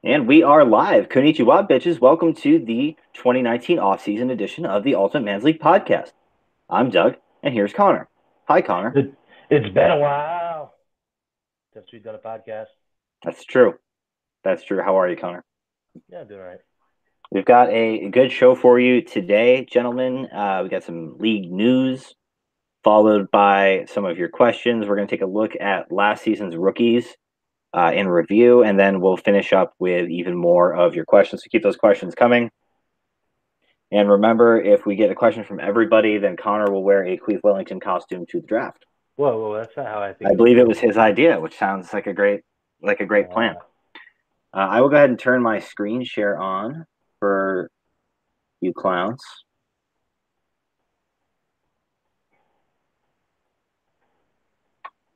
And we are live. Konnichiwa, bitches. Welcome to the 2019 offseason edition of the Ultimate Man's League podcast. I'm Doug, and here's Connor. Hi, Connor. It's been a while since we've done a podcast. That's true. That's true. How are you, Connor? Yeah, I'm doing all right. We've got a good show for you today, gentlemen. We got some league news, followed by some of your questions. We're going to take a look at last season's rookies in review, and then we'll finish up with even more of your questions. So keep those questions coming. And remember, if we get a question from everybody, then Connor will wear a Cleve Wellington costume to the draft. Whoa, that's not how I I think this is believe it going was to his go. idea, which sounds like a great plan. I will go ahead and turn my screen share on for you clowns.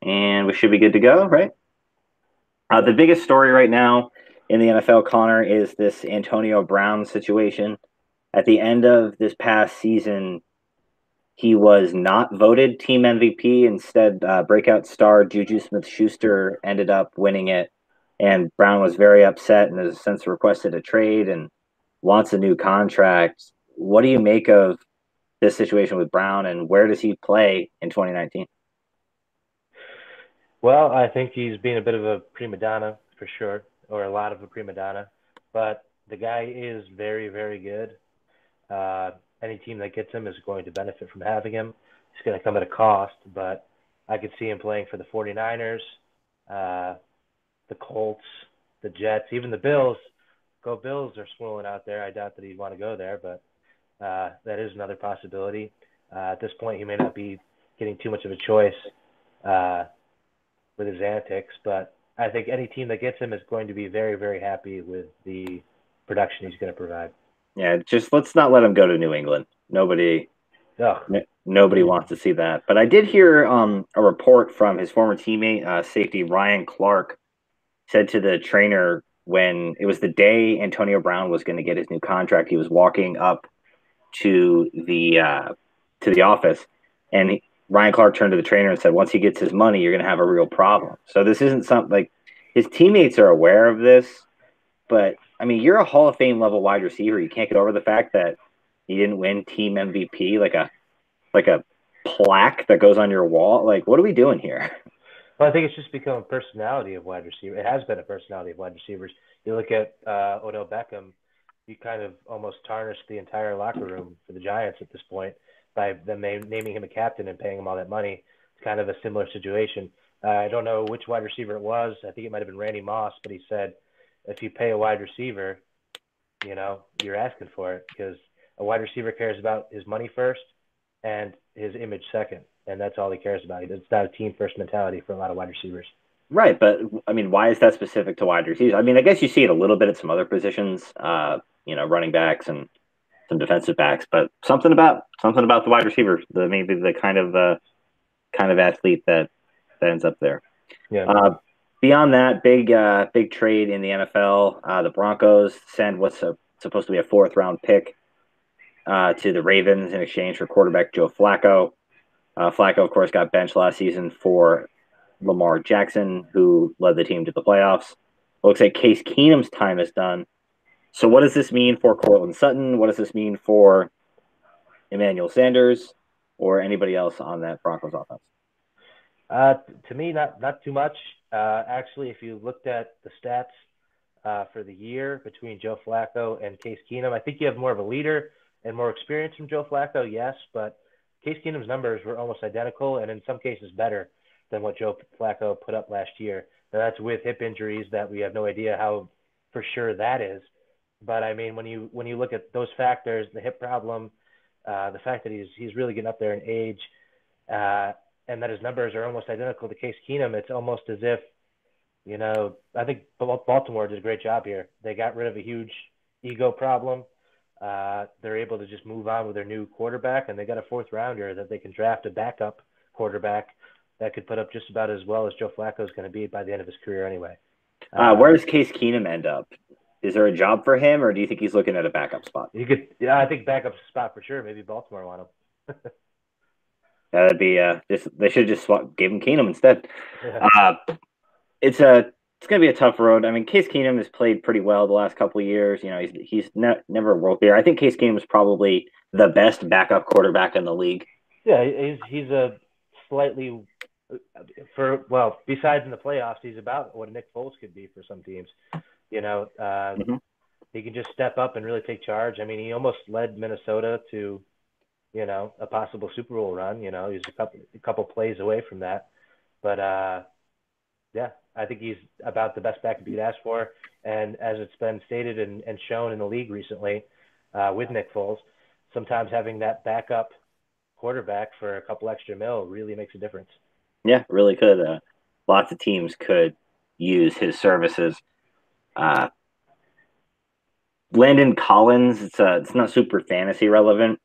And we should be good to go, right? The biggest story right now in the NFL, Connor, is this Antonio Brown situation. At the end of this past season, he was not voted team MVP. Instead, breakout star Juju Smith-Schuster ended up winning it. And Brown was very upset and has since requested a trade and wants a new contract. What do you make of this situation with Brown, and where does he play in 2019? Well, I think he's being a bit of a prima donna for sure, or a lot of a prima donna. But the guy is very, very good. Uh, any team that gets him is going to benefit from having him. It's going to come at a cost, but I could see him playing for the 49ers, uh, the Colts, the Jets, even the Bills. Go Bills are swirling out there. I doubt that he'd want to go there, but that is another possibility. At this point, he may not be getting too much of a choice uh, with his antics, but I think any team that gets him is going to be very, very happy with the production he's going to provide. Yeah, just let's not let him go to New England. Ugh. Nobody wants to see that. But I did hear a report from his former teammate, safety Ryan Clark, said to the trainer when it was the day Antonio Brown was going to get his new contract. He was walking up to the office, and Ryan Clark turned to the trainer and said, "Once he gets his money, you're going to have a real problem." So this isn't something like his teammates are aware of this, but I mean, you're a Hall of Fame level wide receiver. You can't get over the fact that he didn't win team MVP, like a plaque that goes on your wall. Like, what are we doing here? Well, I think it's just become a personality of wide receiver. It has been a personality of wide receivers. You look at Odell Beckham, you kind of almost tarnished the entire locker room for the Giants at this point by them naming him a captain and paying him all that money. It's kind of a similar situation. I don't know which wide receiver it was. I think it might have been Randy Moss, but he said if you pay a wide receiver, you're asking for it because a wide receiver cares about his money first and his image second, and that's all he cares about. It's not a team first mentality for a lot of wide receivers. Right, but I mean, why is that specific to wide receivers? I mean, I guess you see it a little bit at some other positions, running backs and some defensive backs, but something about the wide receiver, maybe the kind of athlete that ends up there. Yeah. Beyond that, big trade in the NFL. The Broncos send supposed to be a fourth round pick to the Ravens in exchange for quarterback Joe Flacco. Flacco, of course, got benched last season for Lamar Jackson, who led the team to the playoffs. Looks like Case Keenum's time is done. So, what does this mean for Cortland Sutton? What does this mean for Emmanuel Sanders or anybody else on that Broncos offense? To me, not too much. Actually, if you looked at the stats for the year between Joe Flacco and Case Keenum, I think you have more of a leader and more experience from Joe Flacco, yes, but Case Keenum's numbers were almost identical and in some cases better than what Joe Flacco put up last year. Now, that's with hip injuries that we have no idea how for sure that is. But I mean, when you look at those factors, the hip problem, the fact that he's really getting up there in age, uh, and that his numbers are almost identical to Case Keenum, it's almost as if, I think Baltimore did a great job here. They got rid of a huge ego problem. They're able to just move on with their new quarterback, and they got a fourth rounder that they can draft a backup quarterback that could put up just about as well as Joe Flacco is going to be by the end of his career anyway. Where Um, does Case Keenum end up? Is there a job for him, or do you think he's looking at a backup spot? yeah, I think backup's a spot for sure. Maybe Baltimore want him. That'd be just they should just gave him Keenum instead. Yeah. Uh, it's a it's going to be a tough road. I mean, Case Keenum has played pretty well the last couple of years. You know, he's never a world beater. I think Case Keenum is probably the best backup quarterback in the league. Yeah, he's a slightly besides in the playoffs, he's about what Nick Foles could be for some teams. You know, he can just step up and really take charge. I mean, he almost led Minnesota to, you know, a possible Super Bowl run. You know, he's a couple plays away from that. But yeah, I think he's about the best backup you'd ask for. And as it's been stated and shown in the league recently with Nick Foles, sometimes having that backup quarterback for a couple extra mil really makes a difference. Yeah, really could. Lots of teams could use his services. Landon Collins, it's not super fantasy relevant,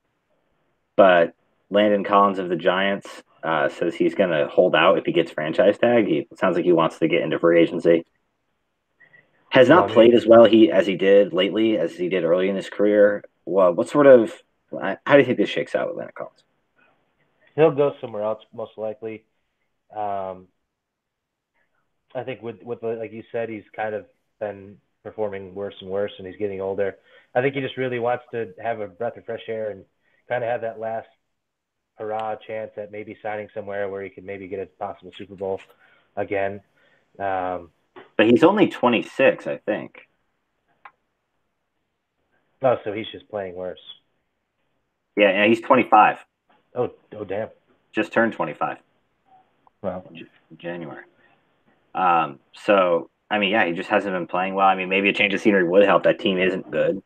but Landon Collins of the Giants says he's going to hold out if he gets franchise tag. It sounds like he wants to get into free agency. Has not played as well as he did lately, as he did early in his career. Well, how do you think this shakes out with Landon Collins? He'll go somewhere else, most likely. I think with like you said, he's kind of been performing worse and worse, and he's getting older. I think he just really wants to have a breath of fresh air and kind of have that last hurrah chance at maybe signing somewhere where he could maybe get a possible Super Bowl again. But he's only 26, I think. Oh, so he's just playing worse. Yeah, he's 25. Oh, damn. Just turned 25. Wow. January. So, I mean, yeah, he just hasn't been playing well. I mean, maybe a change of scenery would help. That team isn't good.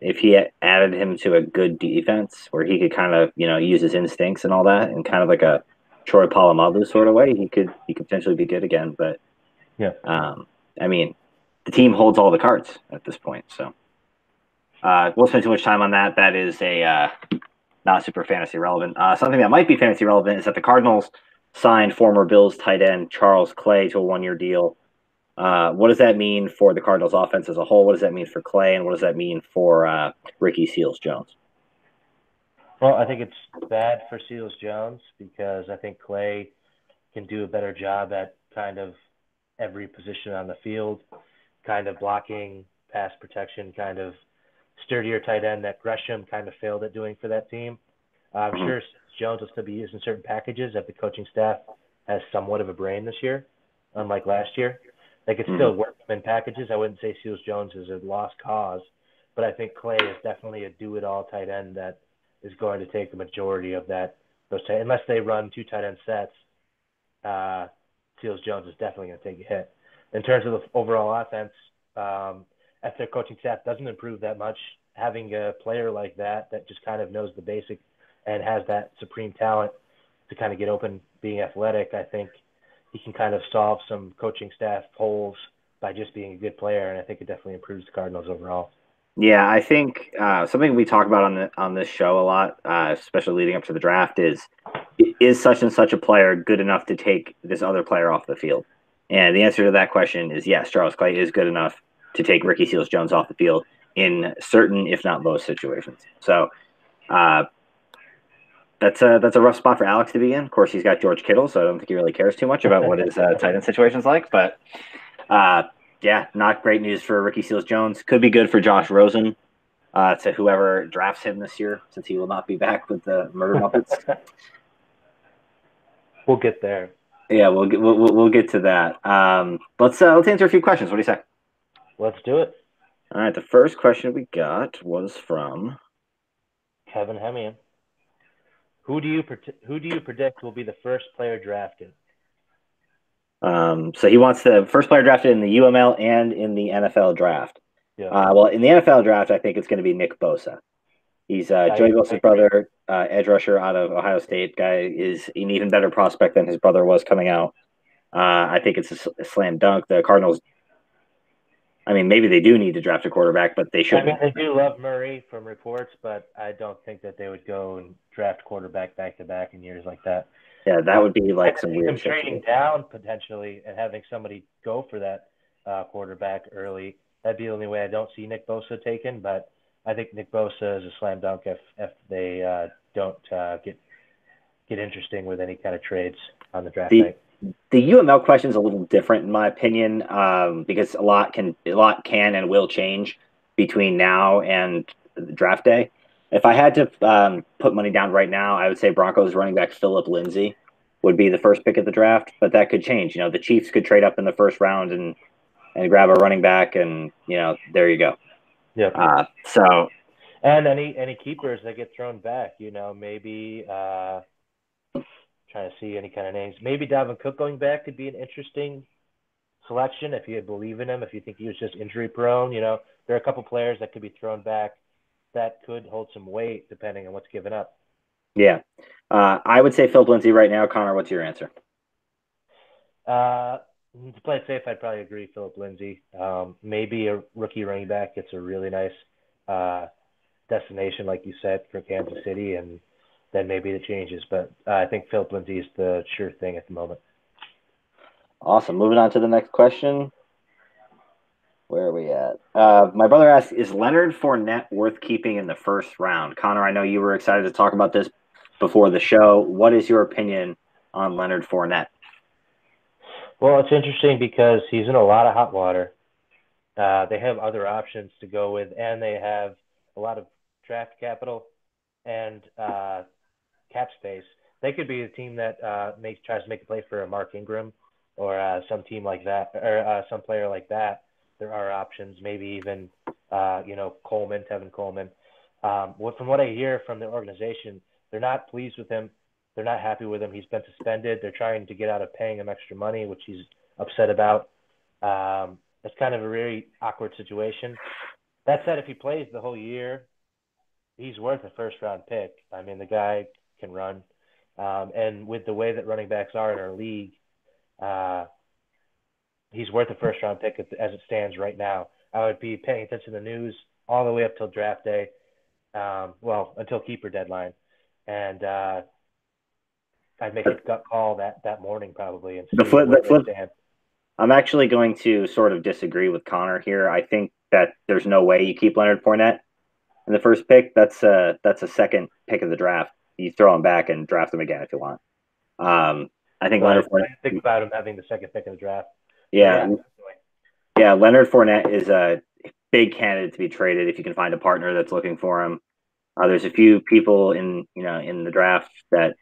If he added him to a good defense where he could kind of, you know, use his instincts and all that, and kind of like a Troy Polamalu sort of way, he could potentially be good again. But yeah, I mean, the team holds all the cards at this point. So we'll spend too much time on that. That is a not super fantasy relevant. Something that might be fantasy relevant is that the Cardinals signed former Bills tight end Charles Clay to a 1-year deal. What does that mean for the Cardinals offense as a whole? What does that mean for Clay, and what does that mean for Ricky Seals-Jones? Well, I think it's bad for Seals-Jones because I think Clay can do a better job at kind of every position on the field, kind of blocking, pass protection, kind of sturdier tight end that Gresham kind of failed at doing for that team. I'm sure Jones will still be used in certain packages if the coaching staff has somewhat of a brain this year, unlike last year. They could still work them in packages. I wouldn't say Seals-Jones is a lost cause, but I think Clay is definitely a do-it-all tight end that is going to take the majority of unless they run 2 tight end sets. Seals-Jones is definitely going to take a hit. In terms of the overall offense, if their coaching staff doesn't improve that much, having a player like that just kind of knows the basics and has that supreme talent to kind of get open, being athletic, I think he can kind of solve some coaching staff holes by just being a good player, and I think it definitely improves the Cardinals overall. Yeah, I think something we talk about on this show a lot, especially leading up to the draft, is such and such a player good enough to take this other player off the field? And the answer to that question is yes, Charles Clay is good enough to take Ricky Seals-Jones off the field in certain, if not most, situations. So that's a rough spot for Alex to be in. Of course, he's got George Kittle, so I don't think he really cares too much about what his tight end situation's like. But yeah, not great news for Ricky Seals-Jones. Could be good for Josh Rosen, to whoever drafts him this year, since he will not be back with the Murder Muppets. We'll get there. Yeah, we'll get to that. Let's answer a few questions. What do you say? Let's do it. All right. The first question we got was from Kevin Hemian. Who do you predict will be the first player drafted? So he wants the first player drafted in the UML and in the NFL draft. Yeah. Well, in the NFL draft, I think it's going to be Nick Bosa. He's Joey Bosa's brother, edge rusher out of Ohio State. Guy is an even better prospect than his brother was coming out. I think it's a slam dunk. The Cardinals, I mean, maybe they do need to draft a quarterback, but they shouldn't. I mean, they do love Murray from reports, but I don't think that they would go and draft quarterback back-to-back in years like that. Yeah, that would be like some weird shit. Trading down potentially and having somebody go for that quarterback early, that'd be the only way I don't see Nick Bosa taken, but I think Nick Bosa is a slam dunk if they don't get interesting with any kind of trades on the draft night. The UML question is a little different in my opinion, because a lot can and will change between now and the draft day. If I had to put money down right now, I would say Broncos running back Philip Lindsay would be the first pick of the draft, but that could change. You know, the Chiefs could trade up in the first round and grab a running back, and there you go. Yeah. So And any keepers that get thrown back, maybe trying to see any kind of names. Maybe Dalvin Cook going back could be an interesting selection if you believe in him, if you think he was just injury prone. There are a couple players that could be thrown back that could hold some weight depending on what's given up. yeah, I would say Philip Lindsay right now. Connor, what's your answer? To play it safe, I'd probably agree Philip Lindsay. Maybe a rookie running back gets a really nice destination, like you said, for Kansas City, and then maybe it changes. But I think Philip Lindsay is the sure thing at the moment. Awesome. Moving on to the next question. Where are we at? My brother asked, is Leonard Fournette worth keeping in the first round? Connor, I know you were excited to talk about this before the show. What is your opinion on Leonard Fournette? Well, it's interesting because he's in a lot of hot water. They have other options to go with, and they have a lot of draft capital and cap space. They could be a team that tries to make a play for a Mark Ingram or some team like that, or some player like that. There are options, maybe even Tevin Coleman. From what I hear from the organization, they're not pleased with him. They're not happy with him. He's been suspended. They're trying to get out of paying him extra money, which he's upset about. It's kind of a very awkward situation. That said, if he plays the whole year, he's worth a first-round pick. I mean, the guy can run. And with the way that running backs are in our league, he's worth a first-round pick as it stands right now. I would be paying attention to the news all the way up till draft day, until keeper deadline. And I'd make a gut call that morning probably and see where they stand. I'm actually going to sort of disagree with Connor here. I think that there's no way you keep Leonard Fournette in the first pick. That's a second pick of the draft. You throw him back and draft him again if you want. I think Leonard Fournette. I think about him having the second pick of the draft. Yeah, Leonard Fournette is a big candidate to be traded if you can find a partner that's looking for him. There's a few people in the draft that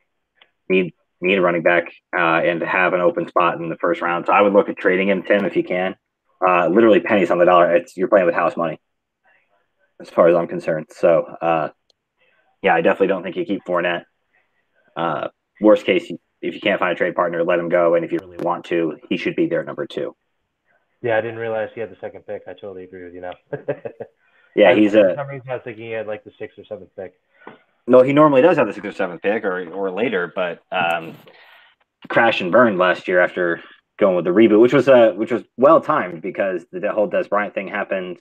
need a running back and to have an open spot in the first round. So I would look at trading him, Tim, if you can. Literally pennies on the dollar. You're playing with house money, as far as I'm concerned. So I definitely don't think you keep Fournette. Worst case, if you can't find a trade partner, let him go. And if you really want to, he should be there at number 2. Yeah, I didn't realize he had the second pick. I totally agree with you now. Yeah, for some reason I was thinking he had like the 6th or 7th pick. No, he normally does have the 6th or 7th pick or later, but crashed and burned last year after going with the reboot, which was well timed because the whole Des Bryant thing happened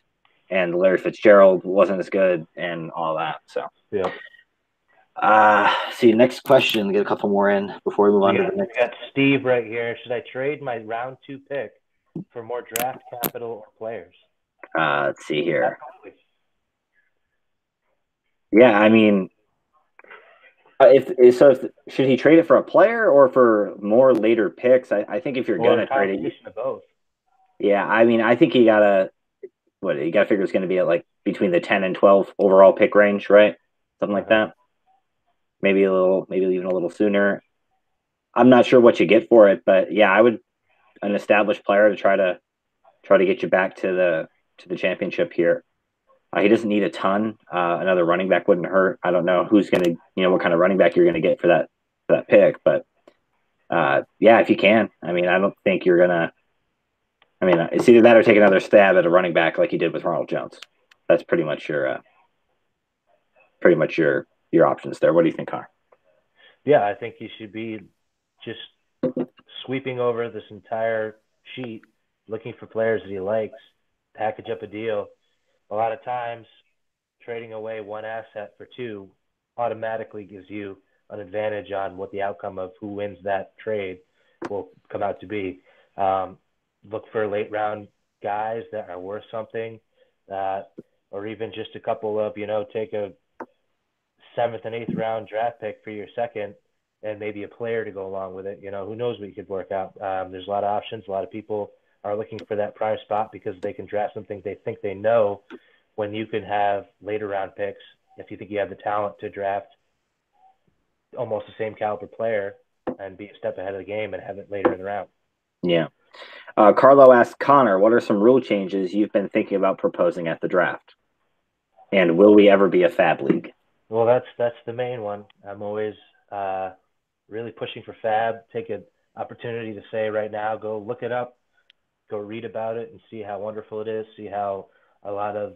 and Larry Fitzgerald wasn't as good and all that. So yeah. See, next question. Get a couple more in before we move on to the next. We got Steve right here. Should I trade my round 2 pick for more draft capital or players? Let's see here. Absolutely. Yeah, I mean, should he trade it for a player or for more later picks? I think if you're gonna trade it, of both. Yeah, I mean, I think you gotta figure it's gonna be at like between the 10 and 12 overall pick range, right? Something like that. Maybe even a little sooner. I'm not sure what you get for it, but yeah, I would an established player to try to get you back to the championship here. He doesn't need a ton. Another running back wouldn't hurt. I don't know who's going to, what kind of running back you're going to get for that pick. But, yeah, if you can. I mean, I don't think you're going to – I mean, it's either that or take another stab at a running back like you did with Ronald Jones. That's pretty much your options there. What do you think, Connor? Yeah, I think he should be just sweeping over this entire sheet, looking for players that he likes, package up a deal. A lot of times, trading away one asset for 2 automatically gives you an advantage on what the outcome of who wins that trade will come out to be. Look for late round guys that are worth something, or even just a couple of, take a 7th and 8th round draft pick for your second and maybe a player to go along with it. Who knows what you could work out. There's a lot of options. A lot of people are looking for that prime spot because they can draft something they think they know, when you can have later round picks if you think you have the talent to draft almost the same caliber player and be a step ahead of the game and have it later in the round. Yeah. Carlo asks Connor, what are some rule changes you've been thinking about proposing at the draft? And will we ever be a fab league? Well, that's the main one. I'm always really pushing for fab. Take an opportunity to say right now, go look it up, go read about it, and see how wonderful it is. See how a lot of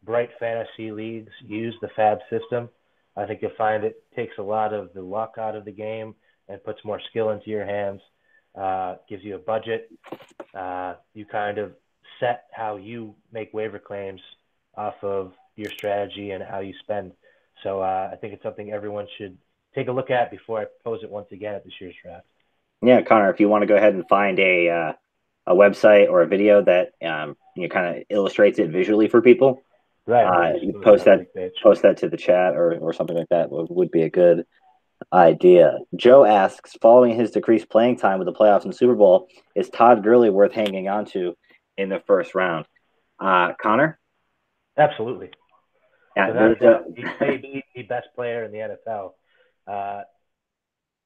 bright fantasy leagues use the fab system. I think you'll find it takes a lot of the luck out of the game and puts more skill into your hands. Gives you a budget. You kind of set how you make waiver claims off of your strategy and how you spend. So I think it's something everyone should take a look at before I propose it once again at this year's draft. Yeah, Connor, if you want to go ahead and find a website or a video that kind of illustrates it visually for people, Right. you post that to the chat or something like that would be a good idea. Joe asks, following his decreased playing time with the playoffs and Super Bowl, is Todd Gurley worth hanging on to in the first round? Connor? Absolutely. Yeah, without a doubt. He may be the best player in the NFL.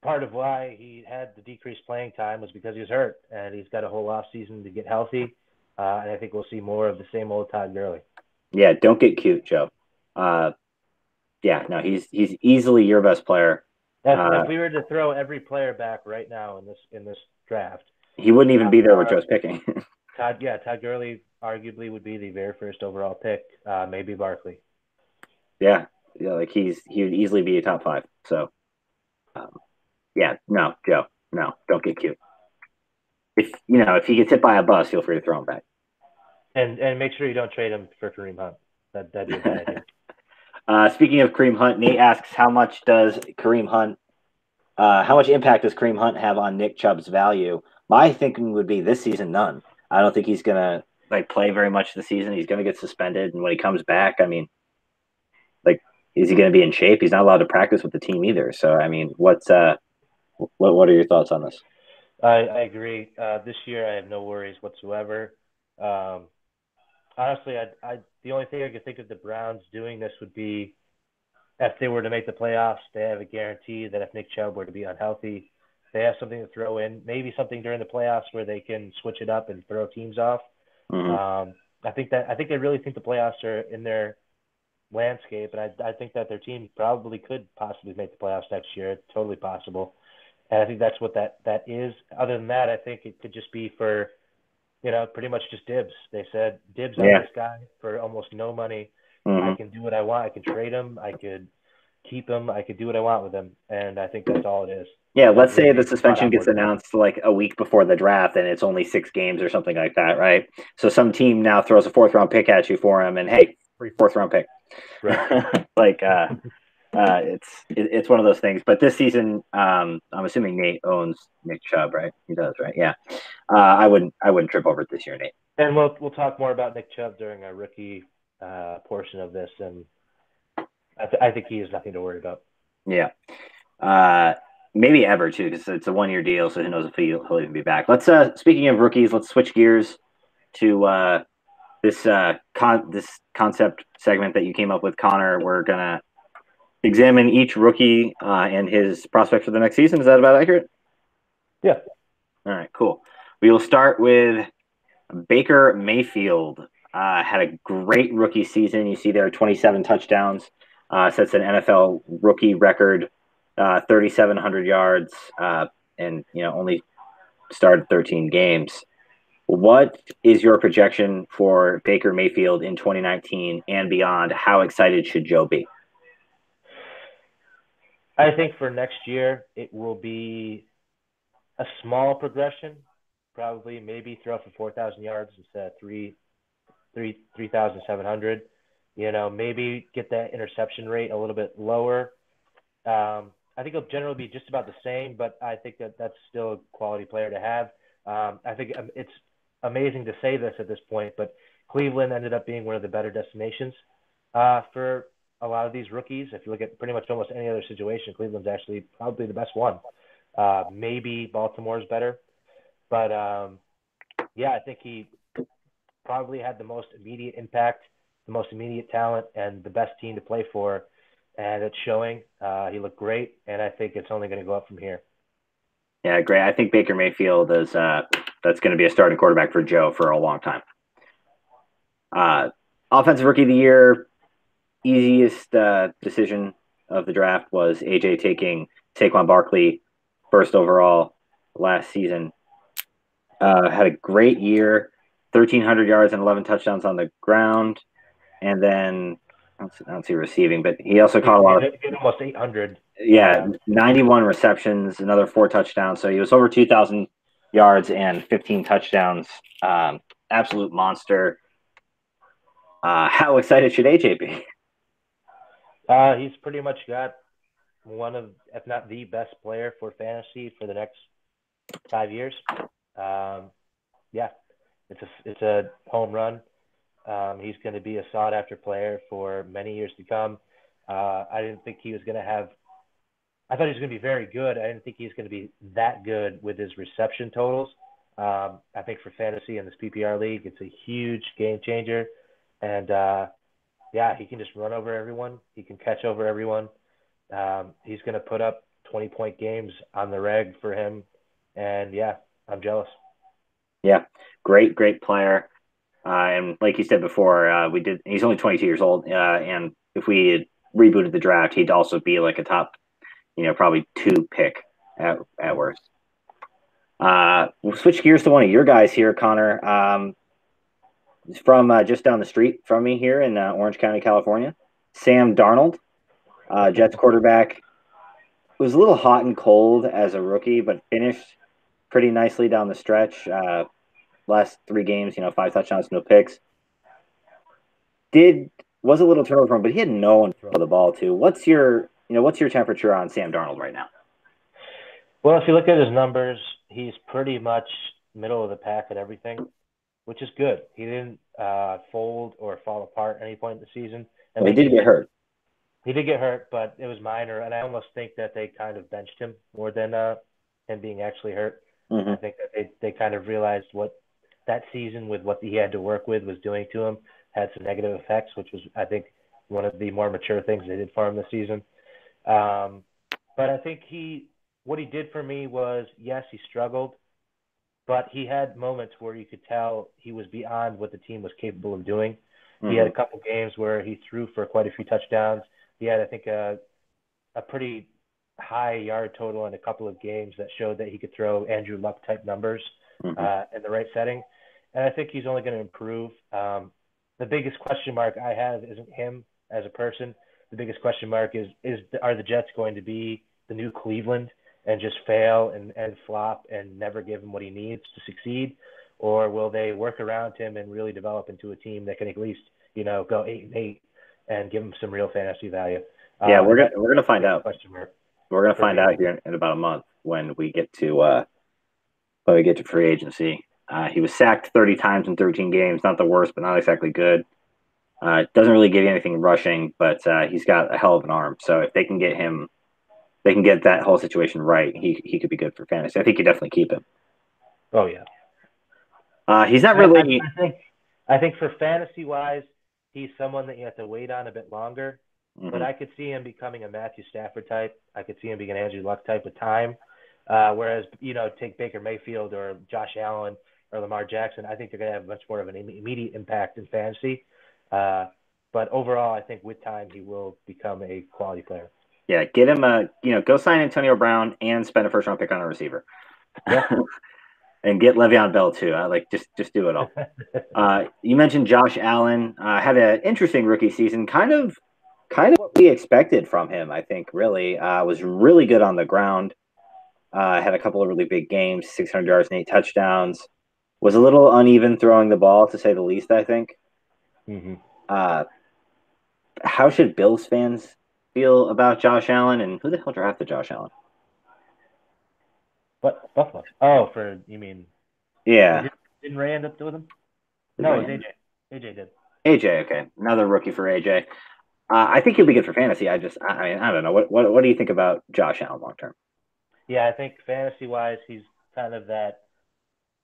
Part of why he had the decreased playing time was because he was hurt, and he's got a whole offseason to get healthy. And I think we'll see more of the same old Todd Gurley. Yeah, don't get cute, Joe. He's easily your best player. If we were to throw every player back right now in this draft, he wouldn't even be there where Joe's picking. Todd Gurley arguably would be the very first overall pick, maybe Barkley. Yeah, like he would easily be a top 5. So, no, Joe, no, don't get cute. If he gets hit by a bus, feel free to throw him back. And make sure you don't trade him for Kareem Hunt. That'd be a bad idea. Speaking of Kareem Hunt, Nate asks, how much impact does Kareem Hunt have on Nick Chubb's value? My thinking would be this season, none. I don't think he's gonna play very much this season. He's gonna get suspended, and when he comes back, I mean, is he gonna be in shape? He's not allowed to practice with the team either. So, I mean, what are your thoughts on this? I agree. This year, I have no worries whatsoever. Honestly, the only thing I could think of the Browns doing this would be if they were to make the playoffs, they have a guarantee that if Nick Chubb were to be unhealthy, they have something to throw in, maybe something during the playoffs where they can switch it up and throw teams off. Mm-hmm. I think they really think the playoffs are in their landscape, and I think that their team probably could possibly make the playoffs next year. It's totally possible. And I think that's what that is. Other than that, I think it could just be for, pretty much just dibs. They said dibs on this guy for almost no money. Mm-hmm. I can do what I want. I can trade him. I could keep him. I could do what I want with him. And I think that's all it is. Yeah, let's say the suspension gets announced like a week before the draft and it's only 6 games or something like that, right? So some team now throws a 4th-round pick at you for him, and hey, free 4th-round pick. Right. It's one of those things. But this season, I'm assuming Nate owns Nick Chubb, right? He does, right? Yeah. I wouldn't trip over it this year, Nate. And we'll talk more about Nick Chubb during our rookie portion of this, and I think he has nothing to worry about. Yeah. Maybe ever too, because it's a 1-year deal, so who knows if he'll even be back. Let's speaking of rookies, let's switch gears to this concept segment that you came up with, Connor. We're gonna examine each rookie and his prospects for the next season. Is that about accurate? Yeah. All right, cool. We will start with Baker Mayfield. Had a great rookie season. You see there 27 touchdowns. Sets an NFL rookie record, 3,700 yards, and only started 13 games. What is your projection for Baker Mayfield in 2019 and beyond? How excited should Joe be? I think for next year, it will be a small progression, probably maybe throw for 4,000 yards instead of 3,700. Maybe get that interception rate a little bit lower. I think it'll generally be just about the same, but I think that's still a quality player to have. I think it's amazing to say this at this point, but Cleveland ended up being one of the better destinations for a lot of these rookies. If you look at pretty much almost any other situation, Cleveland's actually probably the best one. Maybe Baltimore's better, but yeah, I think he probably had the most immediate impact, the most immediate talent, and the best team to play for, and it's showing. He looked great, and I think it's only going to go up from here. Yeah, great. I think Baker Mayfield is that's going to be a starting quarterback for Joe for a long time. Offensive Rookie of the Year, easiest decision of the draft was AJ taking Saquon Barkley first overall last season. Had a great year, 1,300 yards and 11 touchdowns on the ground, and then I don't see receiving, but he also caught a lot of almost 800. Yeah, 91 receptions, another 4 touchdowns. So he was over 2,000 yards and 15 touchdowns. Absolute monster. How excited should AJ be? He's pretty much got one of, if not the best player for fantasy for the next 5 years. Yeah, it's a home run. He's going to be a sought after player for many years to come. I didn't think he was going to have. I thought he was going to be very good. I didn't think he was going to be that good with his reception totals. I think for fantasy in this PPR league, it's a huge game changer. And yeah, he can just run over everyone. He can catch over everyone. He's going to put up 20-point games on the reg for him. And yeah, I'm jealous. Yeah, great player. And like you said before, he's only 22 years old. And if we had rebooted the draft, he'd also be like a top, probably 2 pick at worst. We'll switch gears to one of your guys here, Connor. From just down the street from me here in Orange County, California. Sam Darnold, Jets quarterback, was a little hot and cold as a rookie, but finished pretty nicely down the stretch. Last 3 games, 5 touchdowns, no picks. Was a little turnover from him, but he had no one to throw the ball to. What's your temperature on Sam Darnold right now? Well, if you look at his numbers, he's pretty much middle of the pack at everything, which is good. He didn't fold or fall apart at any point in the season. Well, he did get hurt. He did get hurt, but it was minor, and I almost think that they kind of benched him more than him being actually hurt. Mm-hmm. I think that they kind of realized what that season with what he had to work with was doing to him, had some negative effects, which was, I think, one of the more mature things they did for him this season. But I think what he did for me was, yes, he struggled, but he had moments where you could tell he was beyond what the team was capable of doing. Mm-hmm. He had a couple games where he threw for quite a few touchdowns. He had, I think, a pretty high yard total in a couple of games that showed that he could throw Andrew Luck type numbers in the right setting. And I think he's only going to improve. The biggest question mark I have isn't him as a person. The biggest question mark is are the Jets going to be the new Cleveland and just fail and flop and never give him what he needs to succeed? Or will they work around him and really develop into a team that can at least, go 8-8 and give him some real fantasy value? Yeah, we're gonna find out. Question mark. We're gonna find out here in about a month when we get to free agency. He was sacked 30 times in 13 games. Not the worst, but not exactly good. Doesn't really give you anything rushing, but he's got a hell of an arm. So if they can get him, they can get that whole situation right. He could be good for fantasy. I think you definitely keep him. Oh yeah. He's not really. I think for fantasy wise, he's someone that you have to wait on a bit longer. Mm-hmm. But I could see him becoming a Matthew Stafford type. I could see him being an Andrew Luck type with time. Whereas, take Baker Mayfield or Josh Allen or Lamar Jackson, I think they're going to have much more of an immediate impact in fantasy. But overall, I think with time, he will become a quality player. Yeah, get him go sign Antonio Brown and spend a first-round pick on a receiver. Yeah. And get Le'Veon Bell too. Just do it all. You mentioned Josh Allen had an interesting rookie season, kind of what we expected from him. I think really was really good on the ground. Had a couple of really big games, 600 yards and 8 touchdowns. Was a little uneven throwing the ball, to say the least, I think. Mm-hmm. How should Bills fans feel about Josh Allen, and who the hell drafted Josh Allen? What? Buffalo. Oh, you mean? Yeah. Didn't Ray end up with him? No, it was AJ. AJ did. AJ, okay. Another rookie for AJ. I think he'll be good for fantasy. I mean, I don't know. What do you think about Josh Allen long term? Yeah, I think fantasy wise, he's kind of that.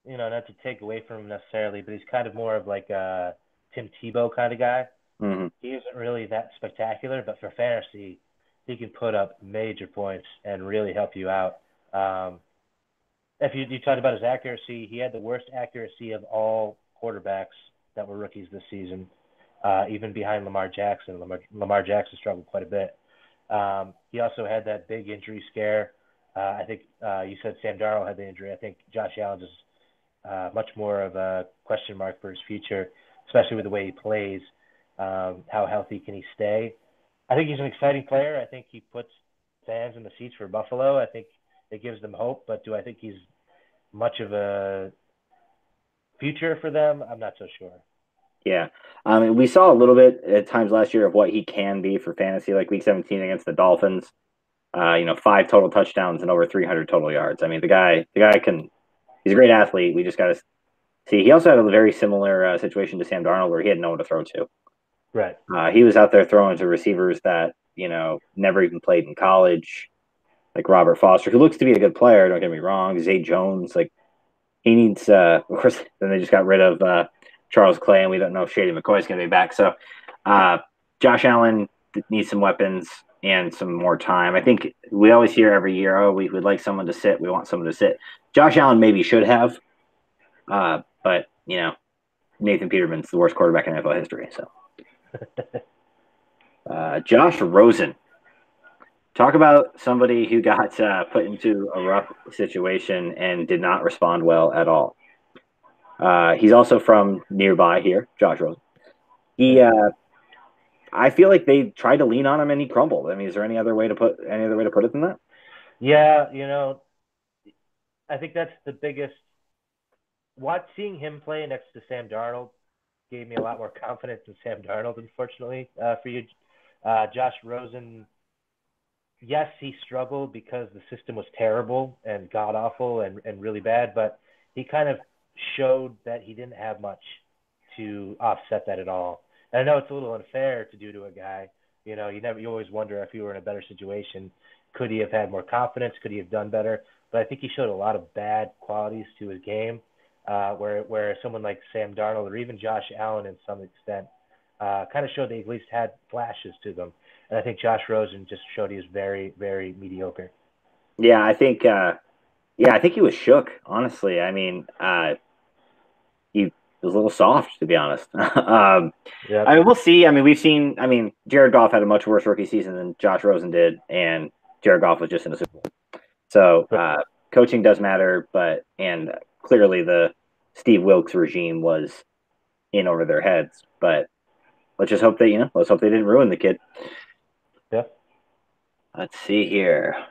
Not to take away from him necessarily, but he's kind of more of like a Tim Tebow kind of guy. Mm-hmm. He isn't really that spectacular, but for fantasy, he can put up major points and really help you out. If you talked about his accuracy, he had the worst accuracy of all quarterbacks that were rookies this season, even behind Lamar Jackson. Lamar Jackson struggled quite a bit. He also had that big injury scare. I think you said Sam Darnold had the injury. I think Josh Allen just much more of a question mark for his future, especially with the way he plays. How healthy can he stay? I think he's an exciting player. I think he puts fans in the seats for Buffalo. I think it gives them hope, but do I think he's much of a future for them? I'm not so sure. Yeah. We saw a little bit at times last year of what he can be for fantasy, like week 17 against the Dolphins. 5 total touchdowns and over 300 total yards. I mean, the guy he's a great athlete. We just got to see. He also had a very similar situation to Sam Darnold where he had no one to throw to. Right. He was out there throwing to receivers that, never even played in college, like Robert Foster, who looks to be a good player. Don't get me wrong. Zay Jones, like he needs, of course, then they just got rid of Charles Clay, and we don't know if Shady McCoy is going to be back. So Josh Allen needs some weapons and some more time. I think we always hear every year, oh, we would like someone to sit. We want someone to sit. Josh Allen maybe should have, but, Nathan Peterman's the worst quarterback in NFL history. So Josh Rosen. Talk about somebody who got put into a rough situation and did not respond well at all. He's also from nearby here, Josh Rosen. I feel like they tried to lean on him and he crumbled. I mean, is there any other way to put it than that? Yeah, I think that's the biggest. Seeing him play next to Sam Darnold gave me a lot more confidence in Sam Darnold, unfortunately, for you. Josh Rosen, yes, he struggled because the system was terrible and god-awful and really bad, but he kind of showed that he didn't have much to offset that at all. And I know it's a little unfair to do to a guy. You always wonder if he were in a better situation, could he have had more confidence? Could he have done better? But I think he showed a lot of bad qualities to his game, where someone like Sam Darnold or even Josh Allen, in some extent, kind of showed they at least had flashes to them. And I think Josh Rosen just showed he was very, very mediocre. Yeah, I think he was shook. Honestly, I mean, he was a little soft, to be honest. Yep. I mean, we'll see. I mean, we've seen. I mean, Jared Goff had a much worse rookie season than Josh Rosen did, and Jared Goff was just in a Super Bowl. So coaching does matter, and clearly the Steve Wilkes regime was in over their heads. But let's just hope they didn't ruin the kid. Yep. Let's see here.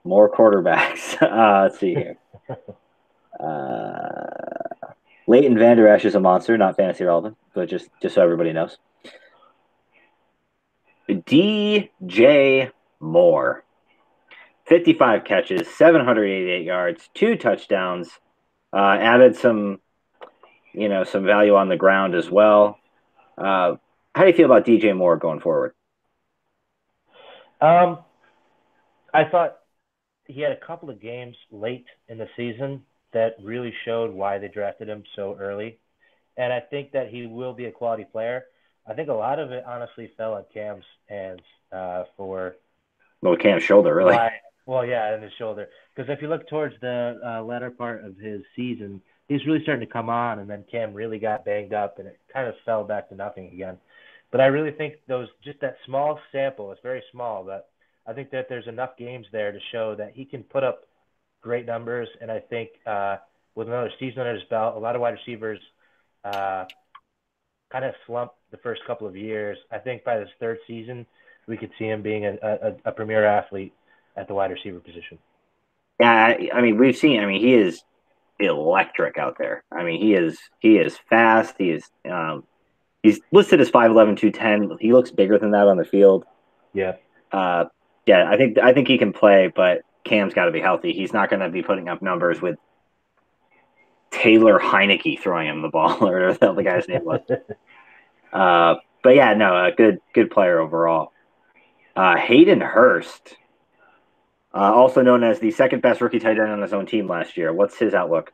More quarterbacks. Let's see here. Leighton Vander Esch is a monster, not fantasy relevant, but just so everybody knows. DJ Moore. 55 catches, 788 yards, 2 touchdowns. Added some value on the ground as well. How do you feel about DJ Moore going forward? I thought he had a couple of games late in the season that really showed why they drafted him so early. And I think that he will be a quality player. I think a lot of it honestly fell on Cam's hands for Cam's shoulder, really. Well, yeah, in his shoulder. Because if you look towards the latter part of his season, he's really starting to come on, and then Cam really got banged up, and it kind of fell back to nothing again. But I really think just that small sample, it's very small, but I think that there's enough games there to show that he can put up great numbers. And I think with another season under his belt, a lot of wide receivers kind of slumped the first couple of years. I think by this third season, we could see him being a premier athlete at the wide receiver position. Yeah, I mean, we've seen. I mean, he is electric out there. I mean, he is fast. He's listed as 5'11", 210. He looks bigger than that on the field. Yeah. Yeah, I think he can play, but Cam's got to be healthy. He's not going to be putting up numbers with Taylor Heineke throwing him the ball, or whatever the guy's name was. But yeah, no, a good player overall. Hayden Hurst, also known as the second best rookie tight end on his own team last year. What's his outlook?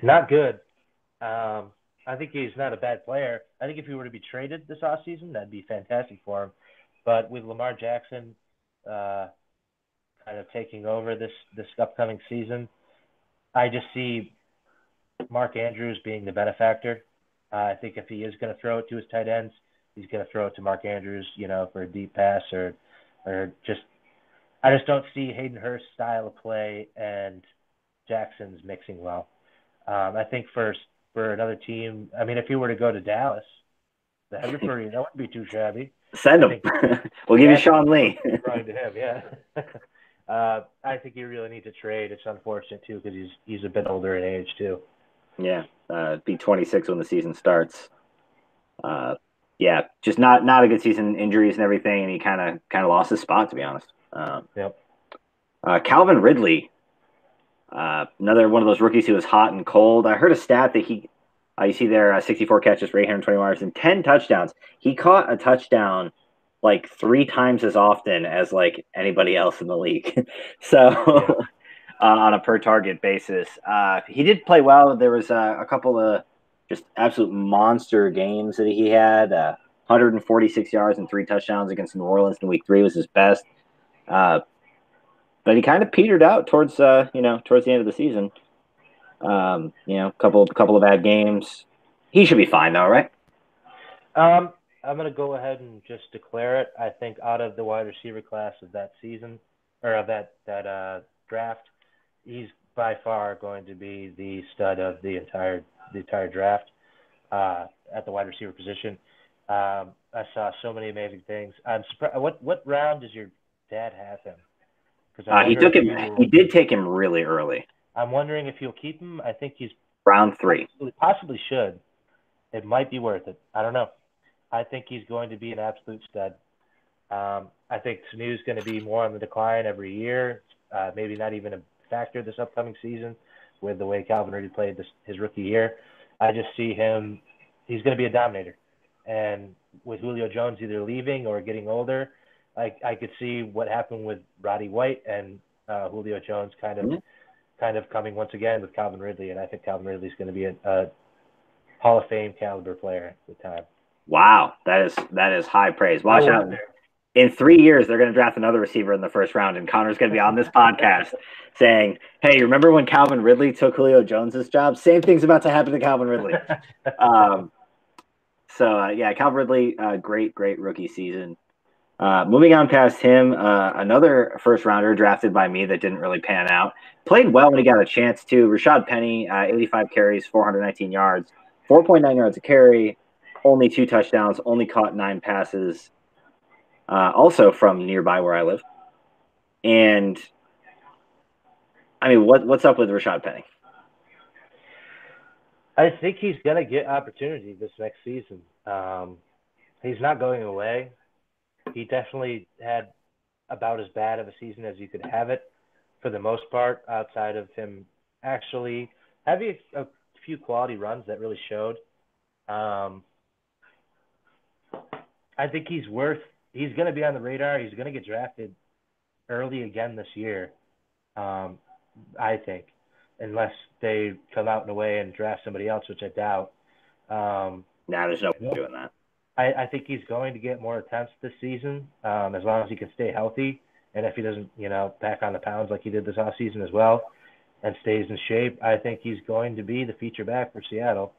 Not good. I think he's not a bad player. I think if he were to be traded this offseason, that'd be fantastic for him. But with Lamar Jackson kind of taking over this upcoming season, I just see Mark Andrews being the benefactor. I think if he is going to throw it to his tight ends, he's going to throw it to Mark Andrews, for a deep pass or just – I just don't see Hayden Hurst's style of play and Jackson's mixing well. I think for another team, I mean, if he were to go to Dallas, that would be too shabby. Send him. We'll give you Sean Lee. Right to him, yeah. I think you really need to trade. It's unfortunate too because he's a bit older in age too. Yeah, be 26 when the season starts. Yeah, just not a good season. Injuries and everything, and he kind of lost his spot, to be honest. Yep. Calvin Ridley, another one of those rookies who was hot and cold. I heard a stat that you see there, 64 catches for 820 yards and 10 touchdowns. He caught a touchdown like 3 times as often as like anybody else in the league. So on a per target basis, he did play well. There was a couple of just absolute monster games that he had. 146 yards and 3 touchdowns against New Orleans in week 3 was his best. But he kind of petered out towards the end of the season. Couple of bad games. He should be fine though, right? I'm going to go ahead and just declare it. I think out of the wide receiver class of that season or of that draft, he's by far going to be the stud of the entire draft at the wide receiver position. I saw so many amazing things. I'm surprised. What round does your dad have him? He did take him really early. I'm wondering if he'll keep him. I think he's round 3. Possibly should. It might be worth it. I don't know. I think he's going to be an absolute stud. I think Sanu's going to be more on the decline every year. Maybe not even a factor this upcoming season with the way Calvin Ridley played his rookie year. I just see him. He's going to be a dominator. And with Julio Jones either leaving or getting older, I could see what happened with Roddy White and Julio Jones kind of coming once again with Calvin Ridley. And I think Calvin Ridley is going to be a Hall of Fame caliber player at the time. Wow, that is high praise. Watch out. In 3 years, they're going to draft another receiver in the first round, and Connor's going to be on this podcast saying, hey, remember when Calvin Ridley took Julio Jones's job? Same thing's about to happen to Calvin Ridley. Calvin Ridley, great rookie season. Moving on past him, another first-rounder drafted by me that didn't really pan out. Played well when he got a chance to. Rashad Penny, 85 carries, 419 yards, 4.9 yards a carry, only 2 touchdowns, only caught 9 passes, also from nearby where I live. And, I mean, what's up with Rashad Penny? I think he's going to get opportunity this next season. He's not going away. He definitely had about as bad of a season as you could have it for the most part, outside of him actually having a few quality runs that really showed. I think he's going to be on the radar. He's going to get drafted early again this year, I think, unless they come out in a way and draft somebody else, which I doubt. There's no point doing that. I think he's going to get more attempts this season, as long as he can stay healthy. And if he doesn't, pack on the pounds like he did this offseason as well and stays in shape, I think he's going to be the feature back for Seattle.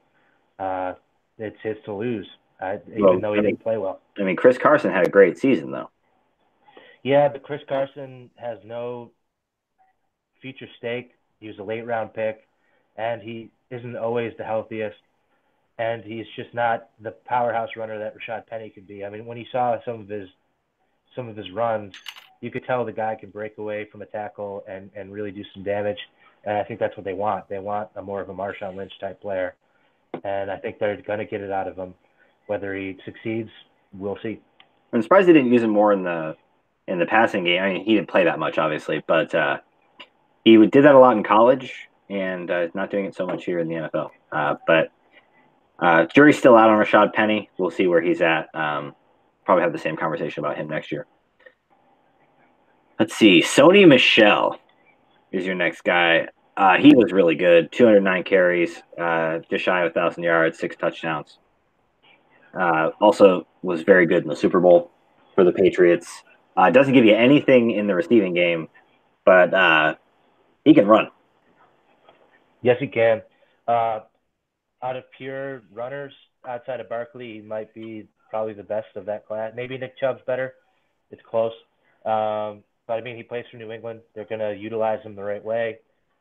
It's his to lose, even though he didn't play well. I mean, Chris Carson had a great season, though. Yeah, but Chris Carson has no future stake. He was a late-round pick, and he isn't always the healthiest. And he's just not the powerhouse runner that Rashad Penny could be. I mean, when you saw some of his runs, you could tell the guy can break away from a tackle and really do some damage. And I think that's what they want. They want a more of a Marshawn Lynch type player. And I think they're going to get it out of him. Whether he succeeds, we'll see. I'm surprised they didn't use him more in the passing game. I mean, he didn't play that much, obviously, but he did that a lot in college, and not doing it so much here in the NFL. But Jury's still out on Rashad Penny. We'll see where he's at. Probably have the same conversation about him next year. Let's see. Sony Michel is your next guy. He was really good. 209 carries, just shy of 1,000 yards, 6 touchdowns. Also was very good in the Super Bowl for the Patriots. Doesn't give you anything in the receiving game, but he can run. Yes, he can. Out of pure runners, outside of Barkley, he might be probably the best of that class. Maybe Nick Chubb's better. It's close. But, I mean, he plays for New England. They're going to utilize him the right way.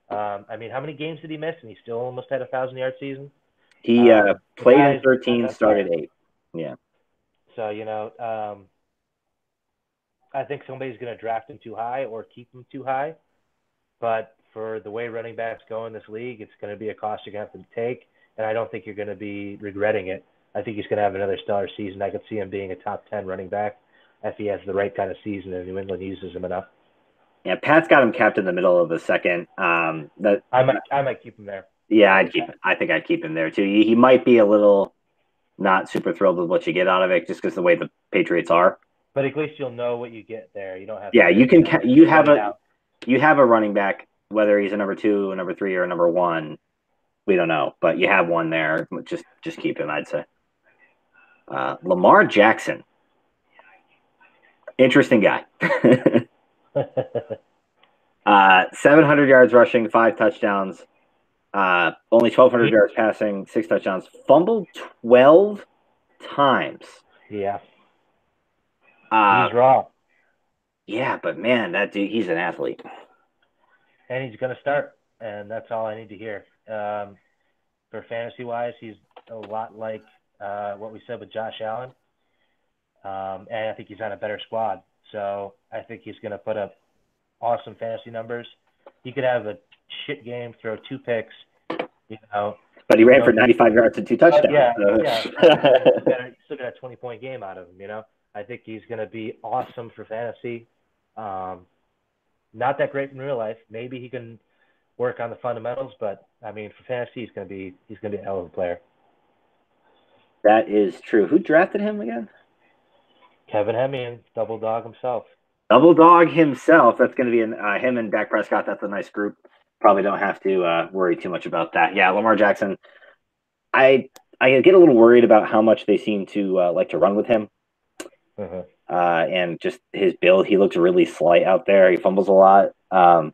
I mean, how many games did he miss? And he still almost had a 1,000-yard season. He played in 13, started 8. Yeah. So, I think somebody's going to draft him too high or keep him too high. But for the way running backs go in this league, it's going to be a cost you're going to have to take. And I don't think you're going to be regretting it. I think he's going to have another stellar season. I could see him being a top 10 running back if he has the right kind of season and New England uses him enough. Yeah, Pat's got him capped in the middle of the second. I might keep him there. Yeah, I think I'd keep him there too. He might be a little not super thrilled with what you get out of it, just because the way the Patriots are. But at least you'll know what you get there. You don't have. Yeah, you can. You have a running back, whether he's a number 2, a number 3, or a number 1. We don't know, but you have one there. Just keep him, I'd say. Lamar Jackson, interesting guy. 700 yards rushing, 5 touchdowns. Only 1,200 yards passing, 6 touchdowns. Fumbled 12 times. Yeah. He's raw. Yeah, but man, that dude, he's an athlete. And he's going to start, and that's all I need to hear. For fantasy-wise, he's a lot like what we said with Josh Allen. And I think he's on a better squad. So I think he's going to put up awesome fantasy numbers. He could have a shit game, throw 2 picks, But he ran for 95 yards and 2 touchdowns. Yeah. Still got a 20-point game out of him, I think he's going to be awesome for fantasy. Not that great in real life. Maybe he can work on the fundamentals, but I mean, for fantasy, he's going to be a hell of a player. That is true. Who drafted him again? Kevin Hemian, Double Dog himself. Double Dog himself. That's going to be him and Dak Prescott. That's a nice group. Probably don't have to worry too much about that. Yeah, Lamar Jackson. I get a little worried about how much they seem to like to run with him. And just his build. He looks really slight out there. He fumbles a lot. As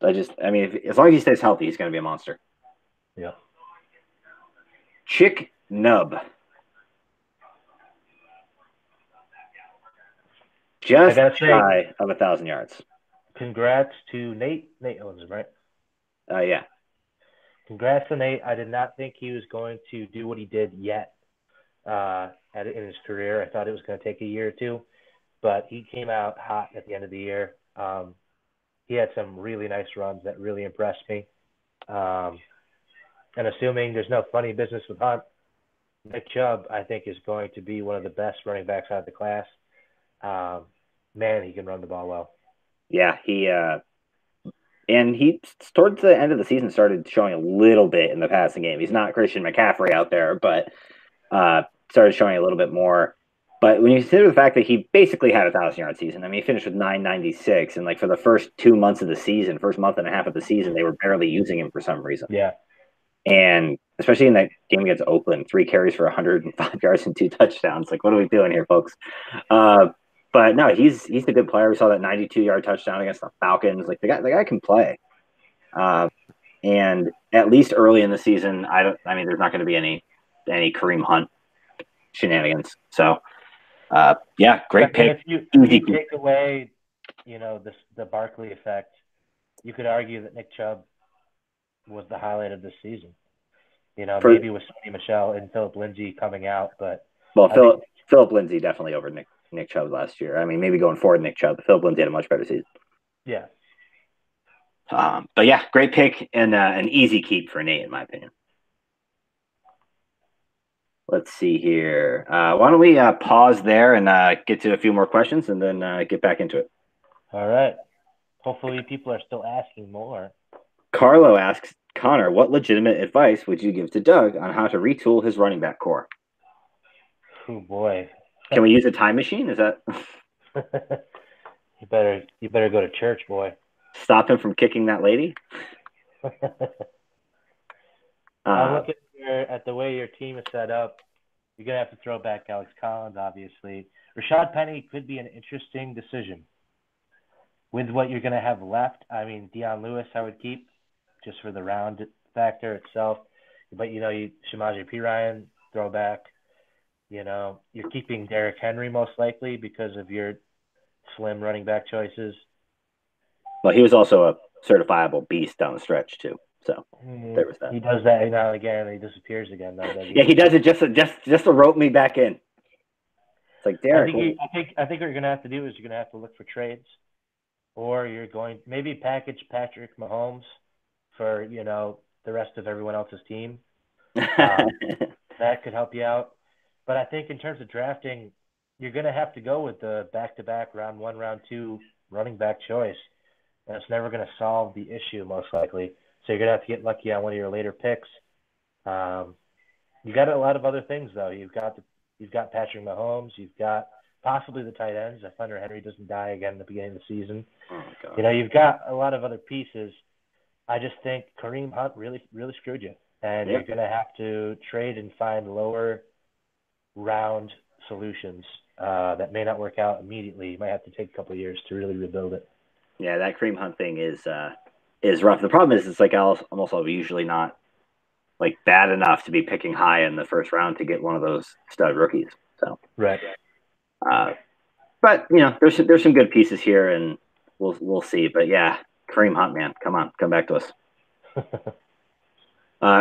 long as he stays healthy, he's going to be a monster. Yeah. Chick Nub. Just shy of 1,000 yards. Congrats to Nate. Nate owns him, right? Yeah. Congrats to Nate. I did not think he was going to do what he did yet in his career. I thought it was going to take a year or two, but he came out hot at the end of the year. He had some really nice runs that really impressed me. And assuming there's no funny business with Hunt, Nick Chubb, I think, is going to be one of the best running backs out of the class. Man, he can run the ball well. Yeah, he towards the end of the season started showing a little bit in the passing game. He's not Christian McCaffrey out there, but started showing a little bit more. But when you consider the fact that he basically had a 1,000-yard season, I mean, he finished with 996, and like for the first 2 months of the season, first month and a half of the season, they were barely using him for some reason. Yeah. And especially in that game against Oakland, 3 carries for 105 yards and 2 touchdowns. Like, what are we doing here, folks? But no, he's a good player. We saw that 92-yard touchdown against the Falcons. Like the guy can play. And at least early in the season, there's not going to be any Kareem Hunt shenanigans. So, great pick. If you take away, the Barkley effect, you could argue that Nick Chubb was the highlight of this season. Maybe with Sony Michel and Philip Lindsay coming out, but Philip Lindsay definitely over Nick Chubb last year. I mean, maybe going forward, Nick Chubb. Philip Lindsay had a much better season. Yeah. But yeah, great pick and an easy keep for Nate, in my opinion. Let's see here. Why don't we pause there and get to a few more questions and then get back into it. All right. Hopefully people are still asking more. Carlo asks, Connor, what legitimate advice would you give to Doug on how to retool his running back core? Oh boy. Can we use a time machine? Is that You better go to church, boy. stop him from kicking that lady? I'm looking at the way your team is set up. You're gonna have to throw back Alex Collins, obviously. Rashad Penny could be an interesting decision. With what you're gonna have left, I mean, Deion Lewis I would keep just for the round factor itself. But you Shamaji P. Ryan, throw back. You're keeping Derrick Henry most likely because of your slim running back choices. Well, he was also a certifiable beast down the stretch too. So there was that. He does that now and again, and he disappears again. Though, doesn't he? Yeah, he does it just to rope me back in. It's like Derek. I think what you're gonna have to do is you're gonna have to look for trades, or you're going maybe package Patrick Mahomes for the rest of everyone else's team. That could help you out. But I think in terms of drafting, you're gonna have to go with the back-to-back round 1, round 2 running back choice, and it's never gonna solve the issue most likely. So you're gonna have to get lucky on one of your later picks. You got a lot of other things though. You've got Patrick Mahomes. You've got possibly the tight ends if Hunter Henry doesn't die again at the beginning of the season. Oh, God. You've got a lot of other pieces. I just think Kareem Hunt really screwed you, and You're gonna have to trade and find lower round solutions that may not work out immediately. You might have to take a couple of years to really rebuild it. Yeah, that Kareem Hunt thing is rough. The problem is it's like almost usually not like bad enough to be picking high in the first round to get one of those stud rookies. So right. But there's some good pieces here, and we'll see. But yeah, Kareem Hunt, man, come back to us.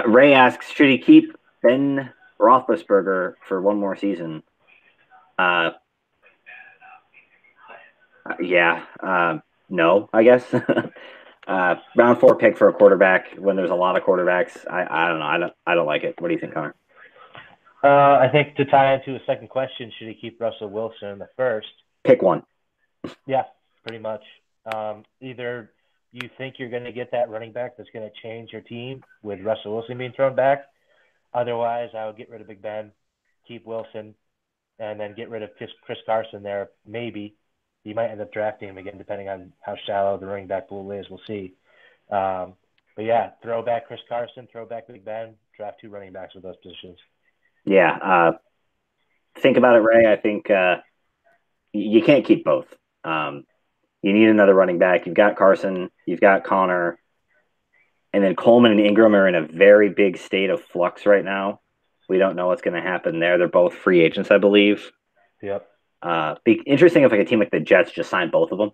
Ray asks, should he keep Ben Roethlisberger for one more season? No, I guess. Round 4 pick for a quarterback when there's a lot of quarterbacks. I don't know. I don't like it. What do you think, Connor? I think to tie into a second question, should he keep Russell Wilson in the first? Pick one. Yeah, pretty much. Either you think you're going to get that running back that's going to change your team with Russell Wilson being thrown back. Otherwise, I would get rid of Big Ben, keep Wilson, and then get rid of Chris Carson there. Maybe you might end up drafting him again, depending on how shallow the running back pool is. We'll see. But yeah, throw back Chris Carson, throw back Big Ben, draft 2 running backs with those positions. Yeah. Think about it, Ray. I think you can't keep both. You need another running back. You've got Carson. You've got Connor. And then Coleman and Ingram are in a very big state of flux right now. We don't know what's going to happen there. They're both free agents, I believe. Yep. Be interesting if like a team like the Jets just signed both of them.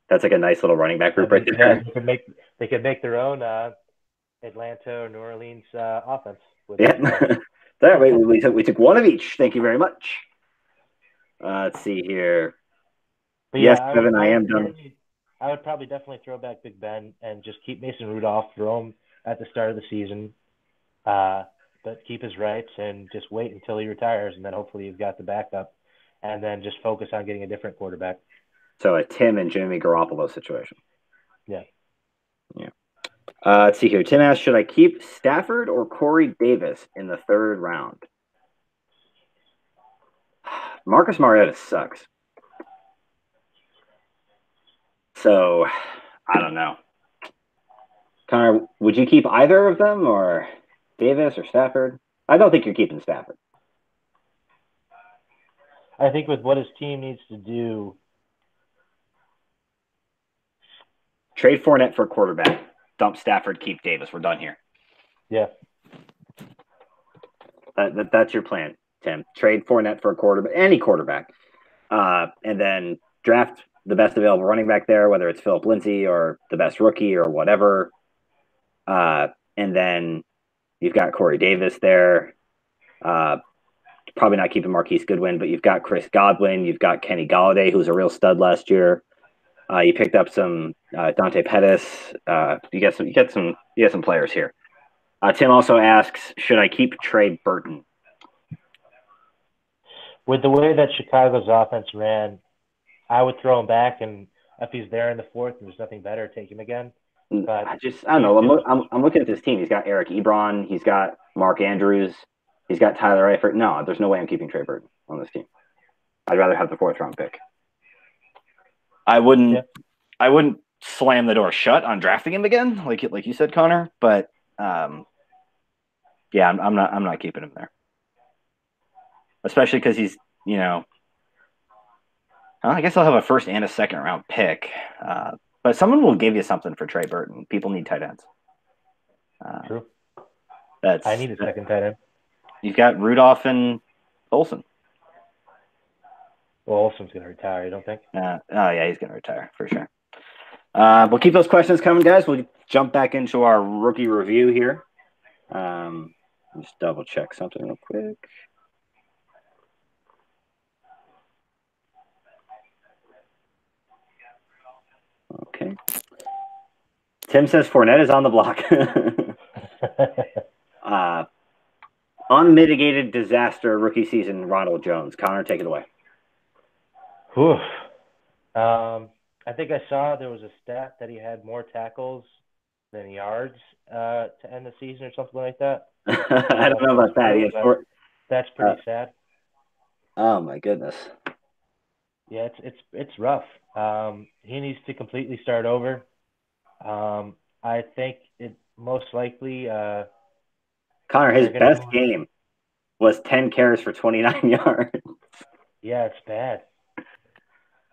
That's like a nice little running back group right there. They could make their own Atlanta or New Orleans offense. Yeah. There, we took one of each. Thank you very much. Let's see here. But yes, yeah, Kevin, I am done. I would probably definitely throw back Big Ben and just keep Mason Rudolph, throw him at the start of the season, but keep his rights and just wait until he retires, and then hopefully you've got the backup, and then just focus on getting a different quarterback. So a Tim and Jimmy Garoppolo situation. Yeah. Let's see here. Tim asks, should I keep Stafford or Corey Davis in the 3rd round? Marcus Mariota sucks. So, I don't know. Connor, would you keep either of them, or Davis or Stafford? I don't think you're keeping Stafford. I think with what his team needs to do. Trade Fournette for a quarterback. Dump Stafford, keep Davis. We're done here. Yeah. That's your plan, Tim. Trade Fournette for a quarterback, any quarterback. And then draft the best available running back there, whether it's Philip Lindsay or the best rookie or whatever. And then you've got Corey Davis there. Probably not keeping Marquise Goodwin, but you've got Chris Godwin. You've got Kenny Galladay, who's a real stud last year. You picked up some Dante Pettis. You get some players here. Tim also asks, should I keep Trey Burton? With the way that Chicago's offense ran, I would throw him back, and if he's there in the 4th and there's nothing better, take him again. But I don't know. I'm looking at this team. He's got Eric Ebron. He's got Mark Andrews. He's got Tyler Eifert. No, there's no way I'm keeping Trey Burton on this team. I'd rather have the 4th-round pick. I wouldn't slam the door shut on drafting him again, like you said, Connor. But I'm not keeping him there, especially because he's I guess I'll have a 1st and a 2nd-round pick. But someone will give you something for Trey Burton. People need tight ends. True. I need a second tight end. You've got Rudolph and Olsen. Well, Olsen's going to retire, you don't think? Yeah, he's going to retire for sure. We'll keep those questions coming, guys. We'll jump back into our rookie review here. Just double check something real quick. Okay. Tim says Fournette is on the block. Unmitigated disaster rookie season, Ronald Jones. Connor, take it away. Whew. I think I saw there was a stat that he had more tackles than yards to end the season or something like that. I don't know about that. That's pretty sad. Oh my goodness. Yeah, it's rough. He needs to completely start over. I think it most likely. Connor, his best game was 10 carries for 29 yards. Yeah, it's bad.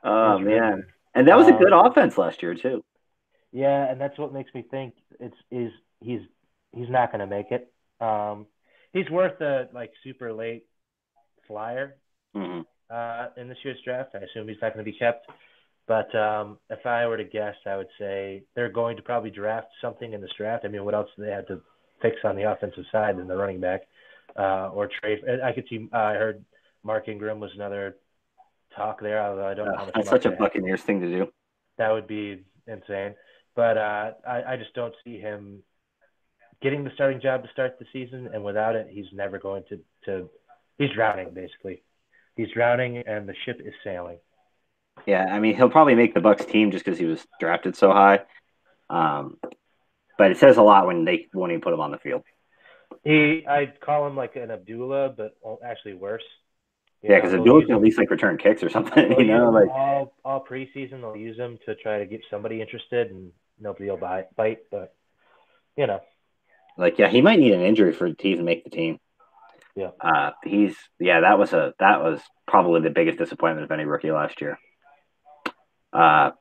Oh man, and that was a good offense last year too. Yeah, and that's what makes me think he's not going to make it. He's worth a super late flyer in this year's draft. I assume he's not going to be kept. But if I were to guess, I would say they're going to probably draft something in this draft. I mean, what else do they have to fix on the offensive side than the running back or trade? I could see. I heard Mark Ingram was another talk there. Although I don't know how much. That's such a Buccaneers thing to do. That would be insane. But I just don't see him getting the starting job to start the season, and without it, he's never going to. He's drowning, basically. He's drowning, and the ship is sailing. Yeah, I mean, he'll probably make the Bucs team just because he was drafted so high. But it says a lot when they won't even put him on the field. I'd call him like an Abdullah, but actually worse. Yeah, because Abdullah can at least return kicks or something. All preseason they'll use him to try to get somebody interested, and nobody will bite. But he might need an injury to even make the team. Yeah. That was probably the biggest disappointment of any rookie last year. Someone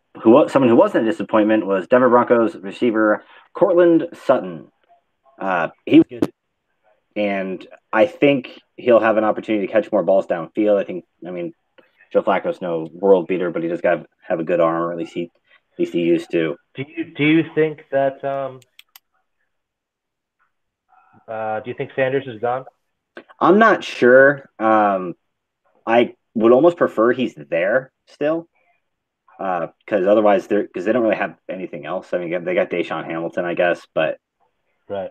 who wasn't a disappointment was Denver Broncos receiver Cortland Sutton. He was good, and I think he'll have an opportunity to catch more balls downfield. Joe Flacco's no world beater, but he just got to have a good arm, or at least he used to. Do you think that? Do you think Sanders is gone? I'm not sure. I would almost prefer he's there still. Because otherwise, they don't really have anything else. I mean, they got Deshaun Hamilton, I guess, but right.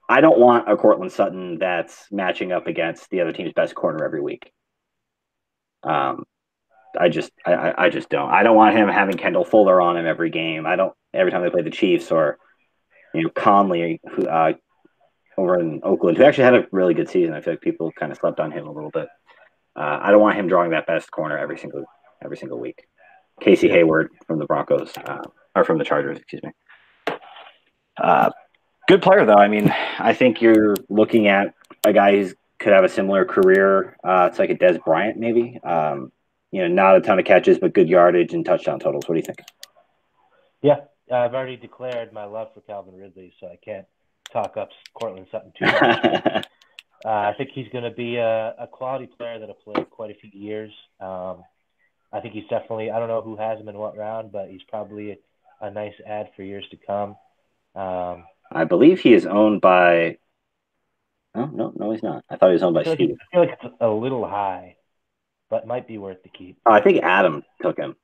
I don't want a Cortland Sutton that's matching up against the other team's best corner every week. I just don't. I don't want him having Kendall Fuller on him every game. Every time they play the Chiefs or Conley, who over in Oakland, who actually had a really good season. I feel like people kind of slept on him a little bit. I don't want him drawing that best corner every single week. Casey Hayward from the Broncos, or from the Chargers, excuse me. Good player, though. I mean, I think you're looking at a guy who could have a similar career. It's like a Des Bryant, maybe. Not a ton of catches, but good yardage and touchdown totals. What do you think? Yeah, I've already declared my love for Calvin Ridley, so I can't talk up Cortland Sutton too much. I think he's going to be a quality player that'll play quite a few years. I think he's definitely – I don't know who has him in what round, but he's probably a nice ad for years to come. I believe he is owned by – no, he's not. I thought he was owned by Steve. I feel like it's a little high, but might be worth the keep. Oh, I think Adam took him.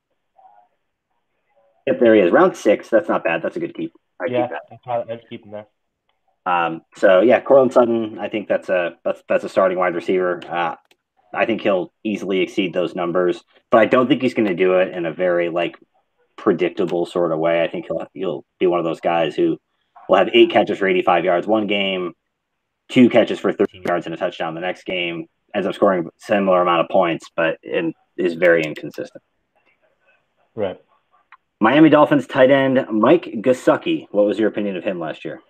Yep, there he is. Round 6. That's not bad. That's a good keep. I'd keep him there. Cortland Sutton, I think that's a starting wide receiver. I think he'll easily exceed those numbers, but I don't think he's going to do it in a very predictable sort of way. I think he'll be one of those guys who will have 8 catches for 85 yards one game, 2 catches for 13 yards and a touchdown the next game, ends up scoring a similar amount of points, but is very inconsistent. Right. Miami Dolphins tight end Mike Gesicki. What was your opinion of him last year?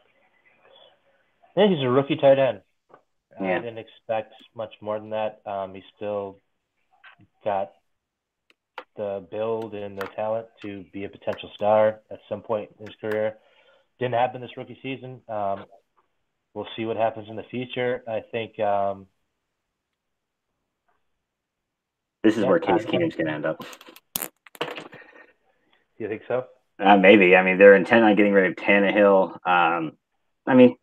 I think he's a rookie tight end. Yeah. I didn't expect much more than that. He's still got the build and the talent to be a potential star at some point in his career. Didn't happen this rookie season. We'll see what happens in the future. I think this is where Case Keenum's going to end up. Do you think so? Maybe. I mean, they're intent on getting rid of Tannehill. I mean,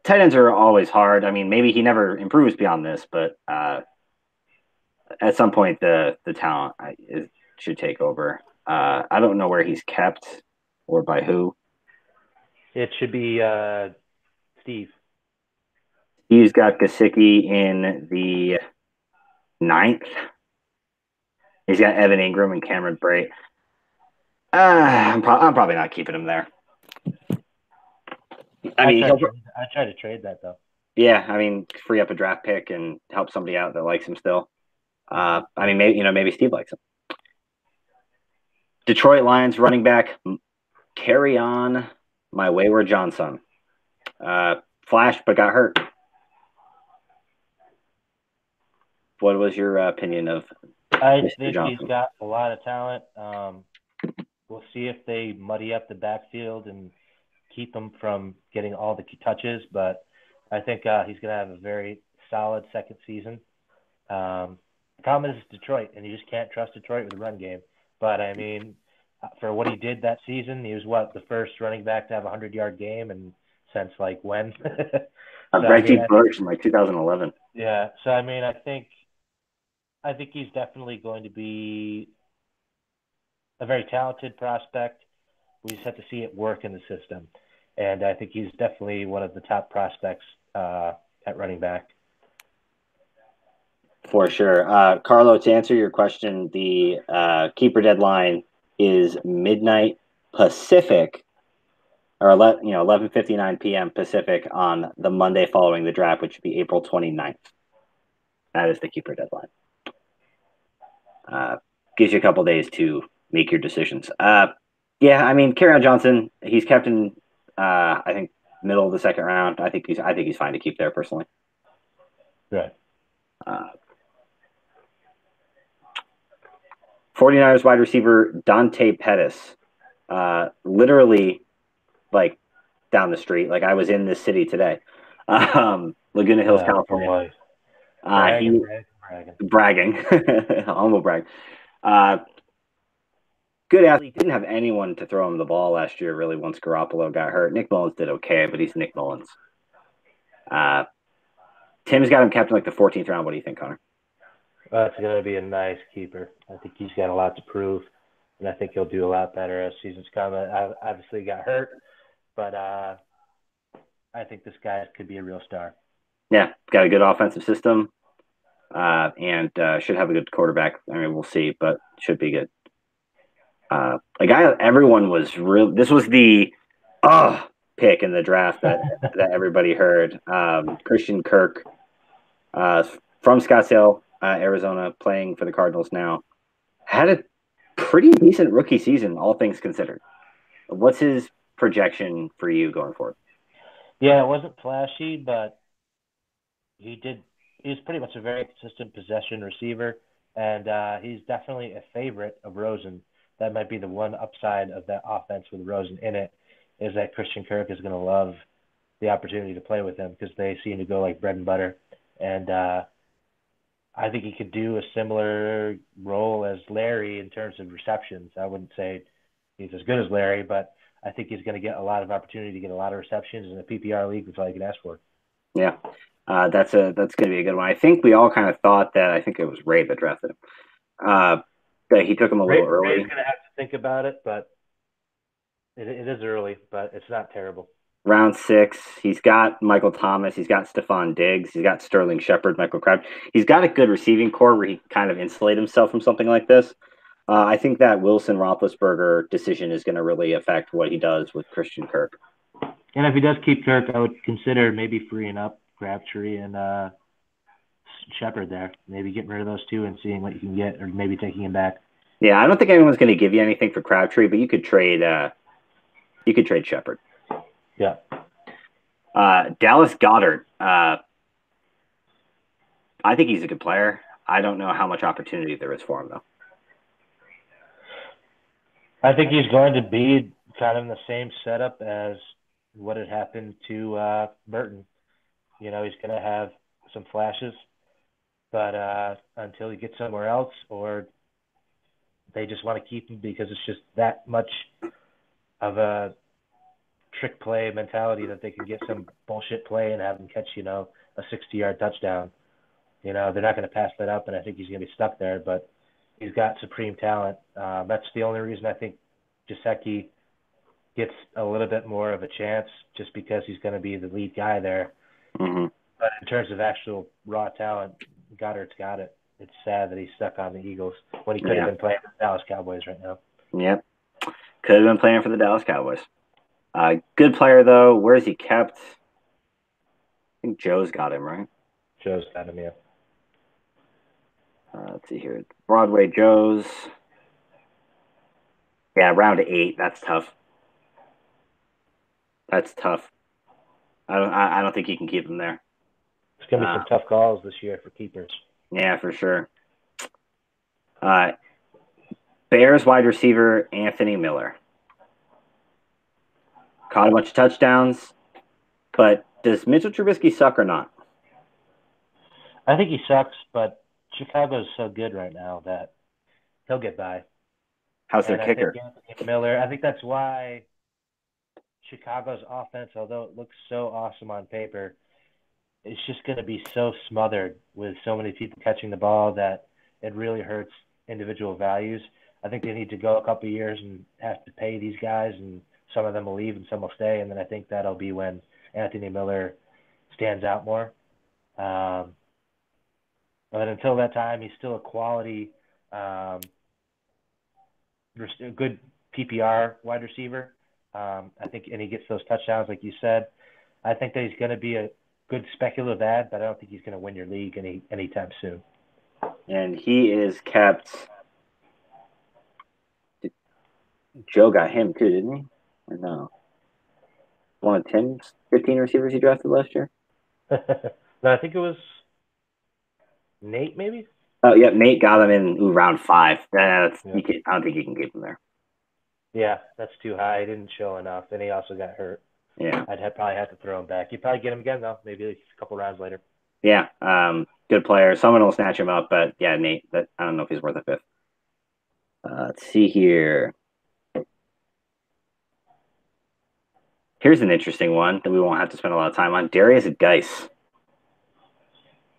tight ends are always hard. I mean, maybe he never improves beyond this, but at some point the talent should take over. I don't know where he's kept or by who. It should be Steve. He's got Gesicki in the 9th. He's got Evan Ingram and Cameron Brate. I'm probably not keeping him there. I try to trade that though. Yeah, I mean, free up a draft pick and help somebody out that likes him still. I mean, maybe Steve likes him. Detroit Lions running back, carry on my wayward Johnson. Flashed but got hurt. What was your opinion of I Mr. think Johnson? He's got a lot of talent. We'll see if they muddy up the backfield and keep him from getting all the touches, but I think he's going to have a very solid second season. The problem is Detroit, and you just can't trust Detroit with the run game. But, I mean, for what he did that season, he was, the first running back to have a 100-yard game, and since, when? Reggie Bush in, 2011. Yeah, so, I mean, I think he's definitely going to be a very talented prospect. We just have to see it work in the system. And I think he's definitely one of the top prospects at running back. For sure. Carlo, to answer your question, the keeper deadline is midnight Pacific, or 11:59 p.m. Pacific on the Monday following the draft, which would be April 29th. That is the keeper deadline. Gives you a couple days to make your decisions. Yeah, I mean, Kerryon Johnson, he's kept in, I think, middle of the second round. I think he's fine to keep there personally. Right. 49ers wide receiver Dante Pettis, literally, down the street. I was in this city today, Laguna Hills, California. Bragging. Humble brag. Good athlete. Didn't have anyone to throw him the ball last year, really, once Garoppolo got hurt. Nick Mullins did okay, but he's Nick Mullins. Tim's got him kept in the 14th round. What do you think, Connor? That's going to be a nice keeper. I think he's got a lot to prove, and I think he'll do a lot better as seasons come. Obviously got hurt, but I think this guy could be a real star. Yeah, got a good offensive system, and should have a good quarterback. I mean, we'll see, but should be good. A guy everyone was real. This was the pick in the draft that everybody heard. Christian Kirk, from Scottsdale, Arizona, playing for the Cardinals now, had a pretty decent rookie season, all things considered. What's his projection for you going forward? Yeah, it wasn't flashy, but he was pretty much a very consistent possession receiver, and he's definitely a favorite of Rosen. That might be the one upside of that offense with Rosen in it, is that Christian Kirk is going to love the opportunity to play with him because they seem to go like bread and butter. And I think he could do a similar role as Larry in terms of receptions. I wouldn't say he's as good as Larry, but I think he's going to get a lot of opportunity to get a lot of receptions in a PPR league, which all you can ask for. Yeah, that's going to be a good one. I think we all kind of thought that. I think it was Ray that drafted him. That he took him a little early. Ray's going to have to think about it, but it is early, but it's not terrible. Round 6, he's got Michael Thomas, he's got Stephon Diggs, he's got Sterling Shepard, Michael Crabtree. He's got a good receiving core where he kind of insulate himself from something like this. I think that Wilson Roethlisberger decision is going to really affect what he does with Christian Kirk. And if he does keep Kirk, I would consider maybe freeing up Crabtree and Shepard there. Maybe getting rid of those two and seeing what you can get, or maybe taking him back. Yeah, I don't think anyone's going to give you anything for Crabtree, but you could trade Shepard. Yeah. Dallas Goedert. I think he's a good player. I don't know how much opportunity there is for him, though. I think he's going to be kind of in the same setup as what had happened to Burton. He's going to have some flashes, but until he gets somewhere else, or they just want to keep him because it's just that much of a trick play mentality that they can get some bullshit play and have him catch, a 60-yard touchdown. They're not going to pass that up, and I think he's going to be stuck there, but he's got supreme talent. That's the only reason I think Gesicki gets a little bit more of a chance, just because he's going to be the lead guy there. Mm-hmm. But in terms of actual raw talent, Goddard's got it. It's sad that he's stuck on the Eagles when he could have been playing for the Dallas Cowboys right now. Yep. Could have been playing for the Dallas Cowboys. Good player, though. Where is he kept? I think Joe's got him, right? Joe's got him, yeah. Let's see here. Broadway Joe's. Yeah, round 8. That's tough. I don't think you can keep him there. It's going to be some tough calls this year for keepers. Yeah, for sure. Bears wide receiver Anthony Miller. Caught a bunch of touchdowns, but does Mitchell Trubisky suck or not? I think he sucks, but Chicago's so good right now that he'll get by. How's their kicker? Anthony Miller. I think that's why Chicago's offense, although it looks so awesome on paper, it's just going to be so smothered with so many people catching the ball that it really hurts individual values. I think they need to go a couple of years and have to pay these guys, and some of them will leave and some will stay, and then I think that'll be when Anthony Miller stands out more. But until that time, he's still a quality, good PPR wide receiver. I think, and he gets those touchdowns, like you said. I think that he's going to be a good speculative ad, but I don't think he's going to win your league anytime soon. And he is kept. Joe got him too, didn't he? Or no? One of 15 receivers he drafted last year? No, I think it was Nate, maybe? Oh, yeah, Nate got him in round 5. I don't think you can keep him there. Yeah, that's too high. He didn't show enough, and he also got hurt. Yeah. Probably have to throw him back. You'd probably get him again, though, maybe a couple rounds later. Yeah, good player. Someone will snatch him up, but yeah, Nate, I don't know if he's worth a 5th. Let's see here. Here's an interesting one that we won't have to spend a lot of time on. Darius Geis.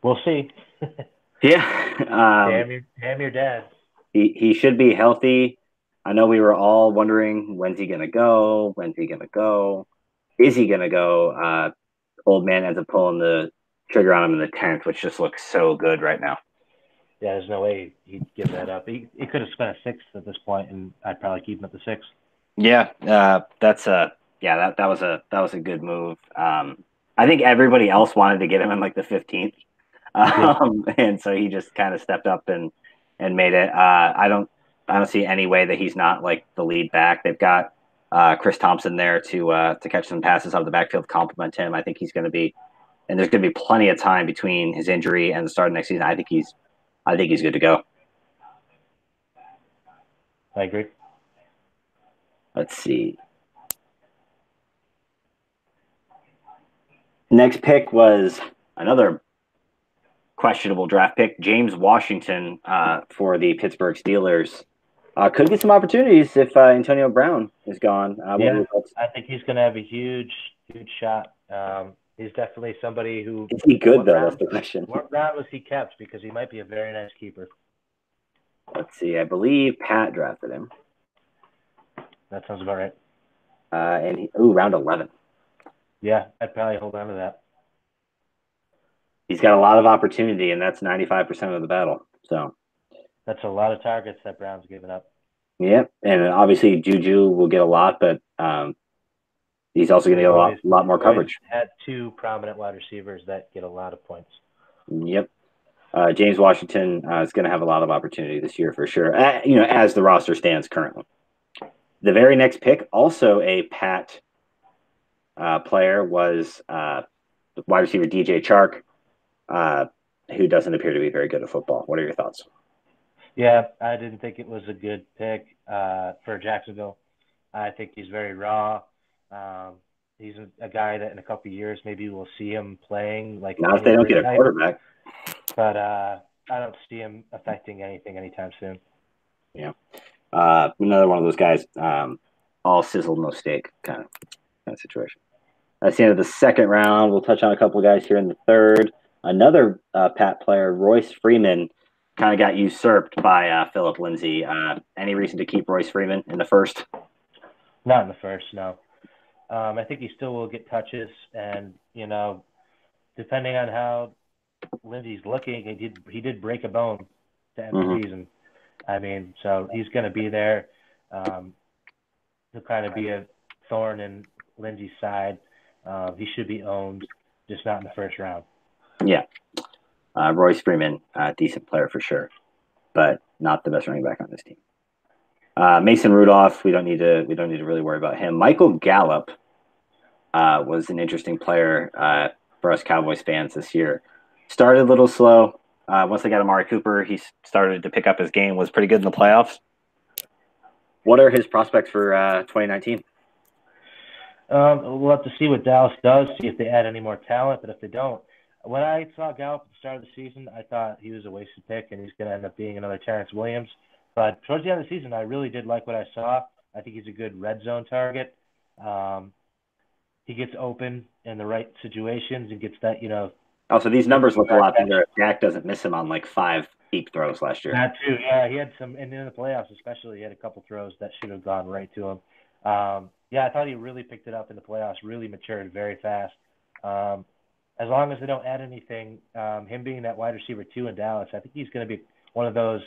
We'll see. Yeah. Damn your dad. He should be healthy. I know we were all wondering, when's he going to go? When's he going to go? Is he going to go? Old man ends up pulling the trigger on him in the 10th, which just looks so good right now. Yeah, there's no way he'd give that up. He could have spent a 6th at this point, and I'd probably keep him at the 6th. Yeah, that was a good move. I think everybody else wanted to get him in like the 15th, and so he just kind of stepped up and made it. I don't see any way that he's not like the lead back. They've got Chris Thompson there to catch some passes out of the backfield, compliment him. I think he's going to be, and there's going to be plenty of time between his injury and the start of next season. I think he's good to go. I agree. Let's see. Next pick was another questionable draft pick, James Washington for the Pittsburgh Steelers. Could get some opportunities if Antonio Brown is gone. I think he's going to have a huge shot. He's definitely somebody who. Is he good though? That's the question. What round was he kept? Because he might be a very nice keeper. Let's see. I believe Pat drafted him. That sounds about right. Round 11. Yeah, I'd probably hold on to that. He's got a lot of opportunity, and that's 95% of the battle. So That's a lot of targets that Brown's given up. Yep, and obviously Juju will get a lot, but he's also going to get a lot more coverage. Had two prominent wide receivers that get a lot of points. Yep. James Washington is going to have a lot of opportunity this year for sure, as the roster stands currently. The very next pick, also a Pat player, was wide receiver DJ Chark, who doesn't appear to be very good at football. What are your thoughts? Yeah, I didn't think it was a good pick for Jacksonville. I think he's very raw. He's a guy that in a couple of years maybe we'll see him playing like not if they don't get a quarterback. But I don't see him affecting anything anytime soon. Yeah, another one of those guys, all sizzle no steak kind of situation. That's the end of the second round. We'll touch on a couple of guys here in the third. Another Pat player, Royce Freeman, kind of got usurped by Philip Lindsay. Any reason to keep Royce Freeman in the first? Not in the first, no. I think he still will get touches, and depending on how Lindsay's looking, he did break a bone to end the season. I mean, so he's going to be there. He'll kind of be a thorn in Lindsay's side. He should be owned, just not in the first round. Yeah. Royce Freeman, decent player for sure, but not the best running back on this team. Mason Rudolph, we don't need to really worry about him. Michael Gallup was an interesting player for us Cowboys fans this year. Started a little slow. Once they got Amari Cooper, he started to pick up his game, was pretty good in the playoffs. What are his prospects for 2019? We'll have to see what Dallas does, see if they add any more talent, but if they don't, when I saw Gallup at the start of the season, I thought he was a wasted pick and he's going to end up being another Terrence Williams. But towards the end of the season, I really did like what I saw. I think he's a good red zone target. He gets open in the right situations and gets that, Also, these numbers look a lot better if Dak doesn't miss him on like 5 deep throws last year. That too, yeah. He had some, and in the playoffs especially, he had a couple throws that should have gone right to him. I thought he really picked it up in the playoffs, really matured very fast. As long as they don't add anything, him being that wide receiver 2 in Dallas, I think he's going to be one of those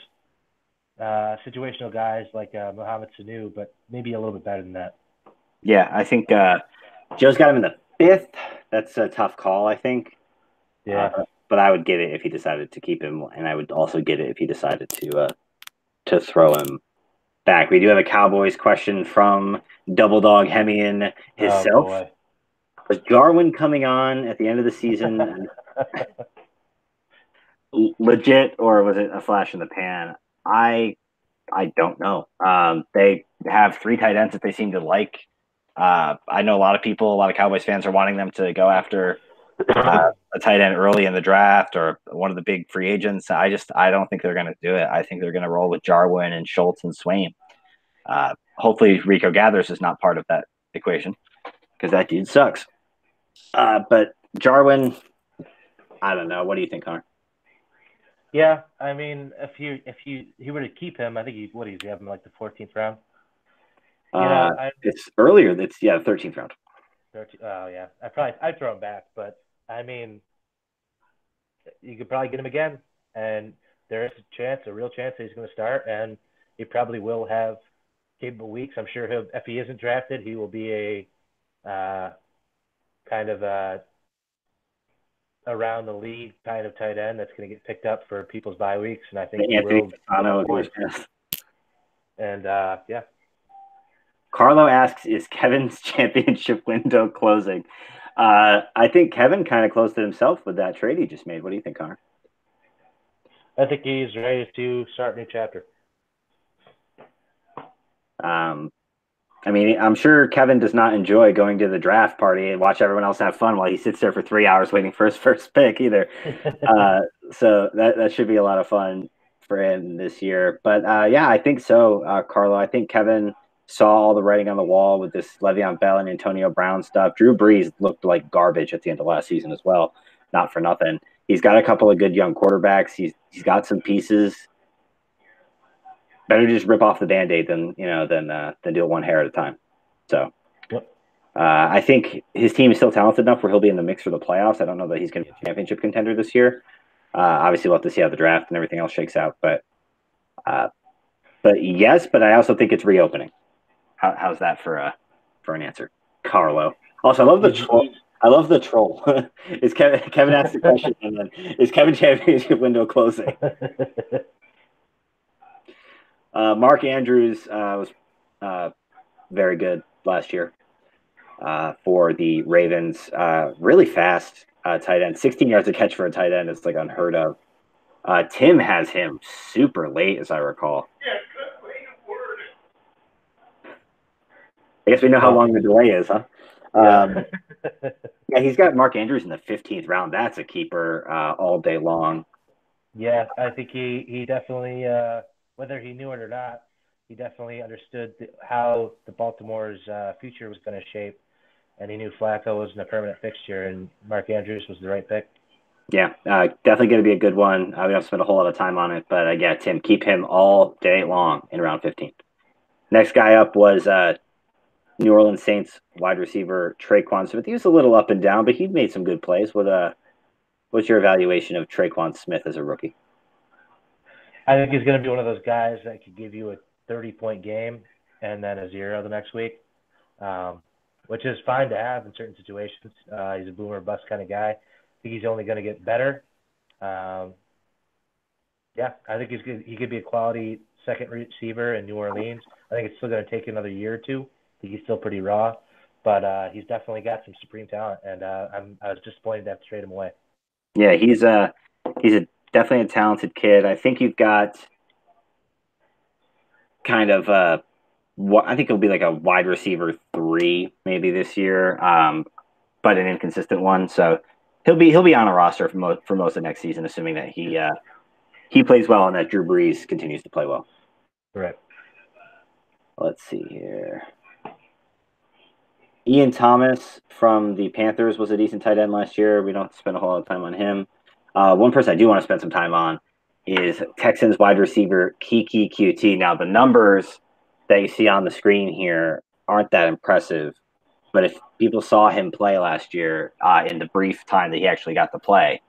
situational guys like Mohamed Sanu, but maybe a little bit better than that. Yeah, I think Joe's got him in the 5th. That's a tough call, I think. Yeah. But I would get it if he decided to keep him, and I would also get it if he decided to throw him back. We do have a Cowboys question from Double Dog Hemian himself. Was Jarwin coming on at the end of the season legit, or was it a flash in the pan? I don't know. They have 3 tight ends that they seem to like. I know a lot of Cowboys fans are wanting them to go after a tight end early in the draft or one of the big free agents. I don't think they're going to do it. I think they're going to roll with Jarwin and Schultz and Swain. Hopefully Rico Gathers is not part of that equation because that dude sucks. But Jarwin, I don't know. What do you think, Connor? Yeah, I mean, if he were to keep him, I think he's have him like the 14th round. It's earlier. It's 13th round. 13, oh yeah, I'd throw him back, but I mean, you could probably get him again, and there is a real chance that he's going to start, and he probably will have capable weeks. I'm sure if he isn't drafted, he will be a kind of around the league kind of tight end that's going to get picked up for people's bye weeks, and I think he will. And yeah. Carlo asks, is Kevin's championship window closing? I think Kevin kind of closed it himself with that trade he just made. What do you think, Connor? I think he's ready to start a new chapter. I mean, I'm sure Kevin does not enjoy going to the draft party and watch everyone else have fun while he sits there for 3 hours waiting for his first pick either. So that should be a lot of fun for him this year. But I think so, Carlo. I think Kevin saw all the writing on the wall with this Le'Veon Bell and Antonio Brown stuff. Drew Brees looked like garbage at the end of last season as well. Not for nothing. He's got a couple of good young quarterbacks. He's got some pieces. Better just rip off the Band-Aid than do it one hair at a time. So I think his team is still talented enough where he'll be in the mix for the playoffs. I don't know that he's going to be a championship contender this year. Obviously, we'll have to see how the draft and everything else shakes out. But But yes, but I also think it's reopening. How's that for an answer, Carlo? Also, I love the troll. I love the troll. Is Kevin asked the question, and then is Kevin championship window closing? Mark Andrews was very good last year for the Ravens. Really fast tight end. 16 yards a catch for a tight end is like unheard of. Tim has him super late, as I recall. I guess we know how long the delay is, huh? Yeah, he's got Mark Andrews in the 15th round. That's a keeper all day long. Yeah, I think he definitely, whether he knew it or not, he definitely understood how the Baltimore's future was going to shape, and he knew Flacco wasn't a permanent fixture, and Mark Andrews was the right pick. Yeah, definitely going to be a good one. We don't spend a whole lot of time on it, but yeah, Tim, keep him all day long in round 15. Next guy up was New Orleans Saints wide receiver Traquan Smith. He was a little up and down, but he made some good plays. What's your evaluation of Traquan Smith as a rookie? I think he's going to be one of those guys that could give you a 30-point game and then a 0 the next week, which is fine to have in certain situations. He's a boomer bust kind of guy. I think he's only going to get better. Yeah, I think he could be a quality second receiver in New Orleans. I think it's still going to take another year or two. I think he's still pretty raw, but he's definitely got some supreme talent, and I was disappointed to have to trade him away. Yeah, he's definitely a talented kid. I think you've got kind of I think he'll be like a wide receiver 3 maybe this year, but an inconsistent one. So he'll be on a roster for most of next season, assuming that he plays well and that Drew Brees continues to play well. Right. Let's see here. Ian Thomas from the Panthers was a decent tight end last year. We don't spend a whole lot of time on him. One person I do want to spend some time on is Texans wide receiver Kiki QT. Now, the numbers that you see on the screen here aren't that impressive, but if people saw him play last year in the brief time that he actually got to play,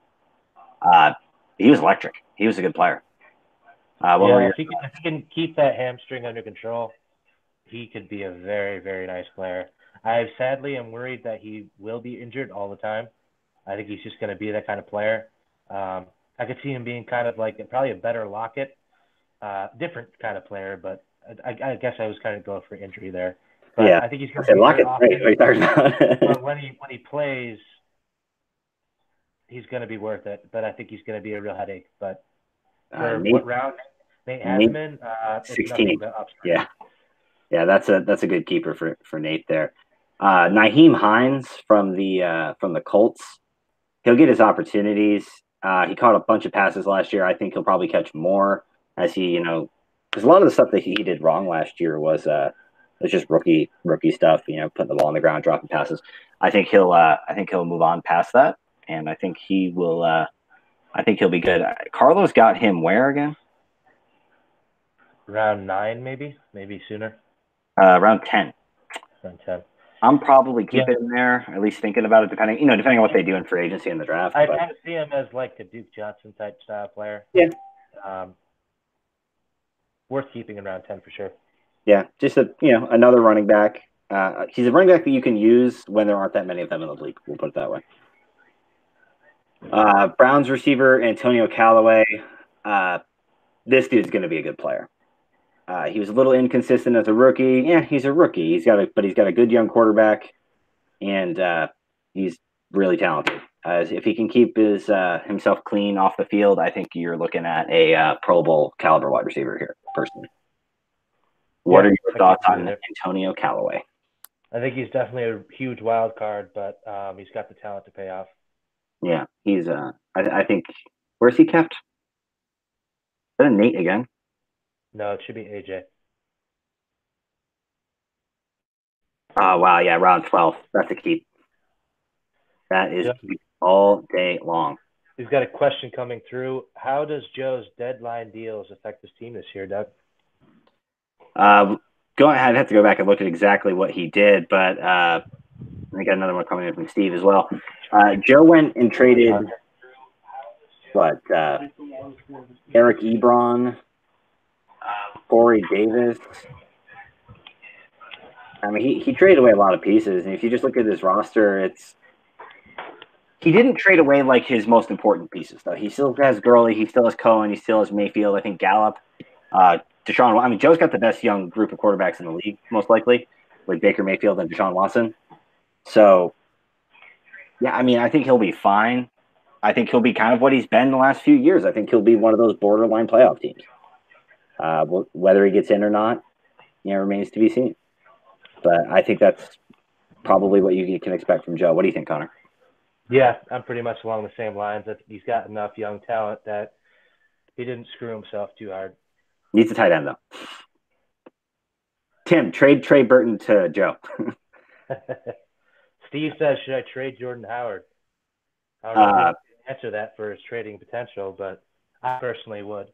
he was electric. He was a good player. If he can keep that hamstring under control, he could be a very, very nice player. I sadly am worried that he will be injured all the time. I think he's just going to be that kind of player. I could see him being kind of like probably a better Lockett, different kind of player, but I guess I was kind of going for injury there. But yeah, I think he's going to be Lockett's great. But when he plays, he's going to be worth it. But I think he's going to be a real headache. But for what round Nate has him in, 16. Yeah, that's a good keeper for Nate there. Nyheim Hines from the Colts, he'll get his opportunities. He caught a bunch of passes last year. I think he'll probably catch more as he, because a lot of the stuff that he did wrong last year was just rookie stuff. Putting the ball on the ground, dropping passes. I think he'll move on past that, and I think he will. I think he'll be good. Carlos got him where again? Round 9, maybe sooner. Round 10. Round 10. I'm probably keeping him there, at least thinking about it, depending on what they do in free agency in the draft. I kind of see him as like a Duke Johnson type style player. Yeah. Worth keeping in round 10 for sure. Yeah, just another running back. He's a running back that you can use when there aren't that many of them in the league. We'll put it that way. Browns receiver Antonio Callaway. This dude's going to be a good player. He was a little inconsistent as a rookie. Yeah, he's a rookie. He's got a good young quarterback, and he's really talented. If he can keep himself clean off the field, I think you're looking at a Pro Bowl caliber wide receiver here, personally. What are your thoughts on Antonio Callaway? I think he's definitely a huge wild card, but he's got the talent to pay off. Yeah, he's. I think. Where's he kept? Is that Nate again? No, it should be AJ. Oh, wow. Yeah, round 12. That's a keep. That is all day long. We've got a question coming through. How does Joe's deadline deals affect his team this year, Doug? Go ahead. I'd have to go back and look at exactly what he did, but I got another one coming in from Steve as well. Joe went and traded Eric Ebron Corey Davis. I mean, he traded away a lot of pieces, and if you just look at his roster, he didn't trade away like his most important pieces, though. He still has Gurley, he still has Cohen, he still has Mayfield. I think Gallup, Deshaun. I mean, Joe's got the best young group of quarterbacks in the league, most likely, with Baker Mayfield and Deshaun Watson. So, yeah, I mean, I think he'll be fine. I think he'll be kind of what he's been the last few years. I think he'll be one of those borderline playoff teams. Whether he gets in or not, remains to be seen. But I think that's probably what you can expect from Joe. What do you think, Connor? Yeah, I'm pretty much along the same lines. That he's got enough young talent that he didn't screw himself too hard. Needs a tight end, though. Tim, trade Trey Burton to Joe. Steve says, should I trade Jordan Howard? I don't know if he can answer that for his trading potential, but I personally would.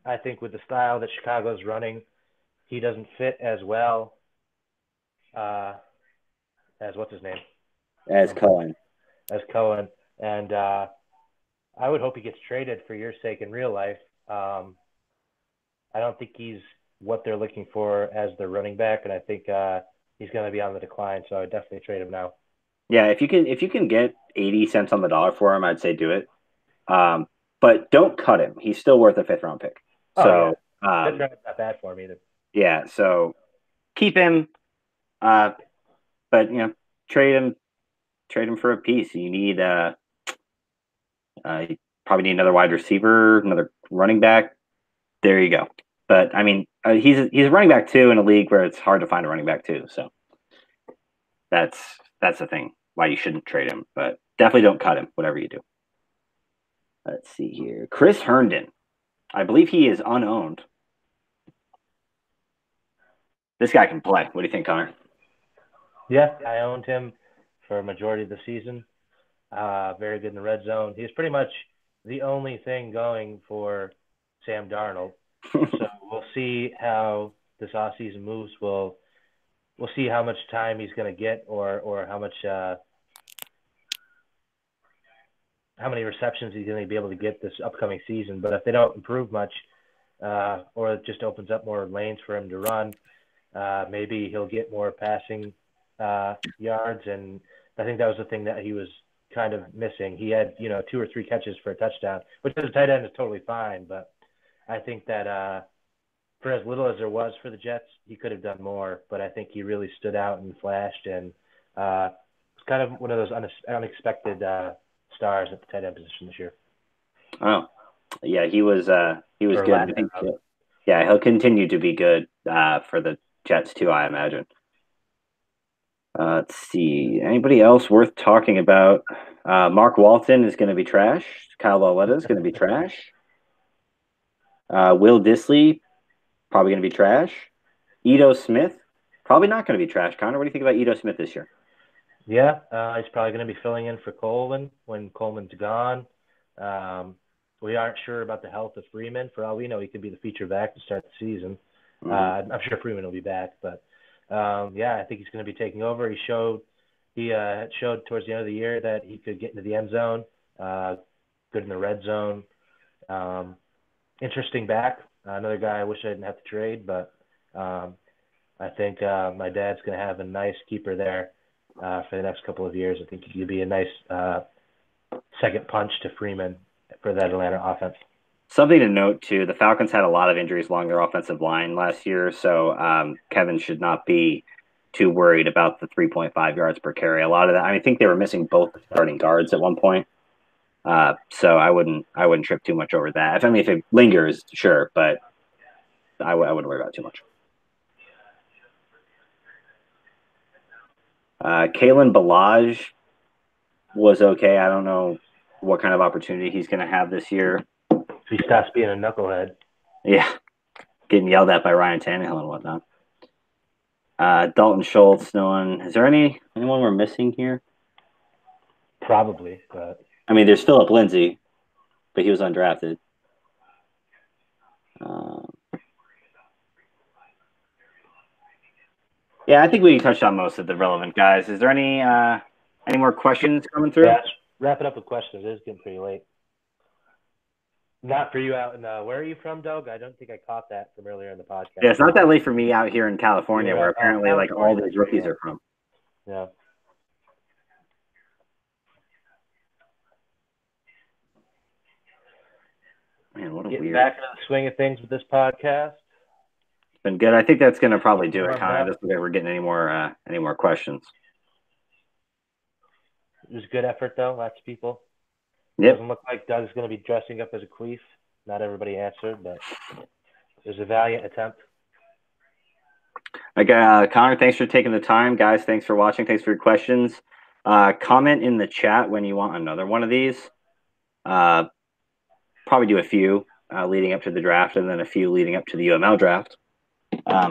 I think with the style that Chicago's running, he doesn't fit as well as what's his name? As Cohen. And I would hope he gets traded for your sake in real life. I don't think he's what they're looking for as their running back, and I think he's going to be on the decline, so I would definitely trade him now. Yeah, if you can get 80 cents on the dollar for him, I'd say do it. But don't cut him. He's still worth a 5th-round pick. So yeah. 5th round's not bad for him either. Yeah, so keep him, but trade him for a piece. You need you probably need another wide receiver, another running back. There you go. But I mean, he's a running back too in a league where it's hard to find a running back too. So that's the thing why you shouldn't trade him. But definitely don't cut him. Whatever you do. Let's see here, Chris Herndon. I believe he is unowned. This guy can play. What do you think, Connor? Yeah, I owned him for a majority of the season. Very good in the red zone. He's pretty much the only thing going for Sam Darnold. So we'll see how this offseason moves. We'll see how much time he's going to get, or how much how many receptions he's going to be able to get this upcoming season. But if they don't improve much, or it just opens up more lanes for him to run, maybe he'll get more passing yards. And I think that was the thing that he was kind of missing. He had 2 or 3 catches for a touchdown, which as a tight end is totally fine. But I think that for as little as there was for the Jets, he could have done more. But I think he really stood out and flashed, and it's kind of one of those unexpected stars at the tight end position this year. Oh, yeah, he was good. Yeah, he'll continue to be good for the Jets too, I imagine. Let's see. Anybody else worth talking about? Mark Walton is going to be trash. Kyle Lauletta is going to be trash. Will Dissly, probably going to be trash. Ito Smith, probably not going to be trash. Connor, what do you think about Ito Smith this year? Yeah, he's probably going to be filling in for Coleman when Coleman's gone. We aren't sure about the health of Freeman. For all we know, he could be the feature back to start the season. I'm sure Freeman will be back, but I think he's going to be taking over. He showed towards the end of the year that he could get into the end zone, good in the red zone. Interesting back. Another guy I wish I didn't have to trade, but I think my dad's going to have a nice keeper there for the next couple of years. I think he could be a nice second punch to Freeman for that Atlanta offense. Something to note, too, the Falcons had a lot of injuries along their offensive line last year, so Kevin should not be too worried about the 3.5 yards per carry. A lot of that, I think they were missing both starting guards at one point, so I wouldn't trip too much over that. If it lingers, sure, but I wouldn't worry about it too much. Kalen Ballage was okay. I don't know what kind of opportunity he's going to have this year. He stops being a knucklehead. Yeah, getting yelled at by Ryan Tannehill and whatnot. Dalton Schultz, no one. Is there anyone we're missing here? Probably, but there's Philip Lindsay, but he was undrafted. Yeah, I think we touched on most of the relevant guys. Is there any more questions coming through? Yeah, wrap it up with questions. It is getting pretty late. Not for you out in where are you from, Doug? I don't think I caught that from earlier in the podcast. Yeah, it's not that late for me out here in California, where apparently like all these rookies are from. Yeah. Man, what a Getting weird. back into the swing of things with this podcast. It's been good. I think that's going to probably do it. Connor, just think we're getting any more questions. It was a good effort, though. Lots of people. Yep. Doesn't look like Doug's going to be dressing up as a queef. Not everybody answered, but it was a valiant attempt. Okay, Connor, thanks for taking the time. Guys, thanks for watching. Thanks for your questions. Comment in the chat when you want another one of these. Probably do a few leading up to the draft and then a few leading up to the UML draft.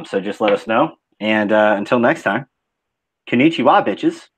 So just let us know. And until next time, konnichiwa, bitches.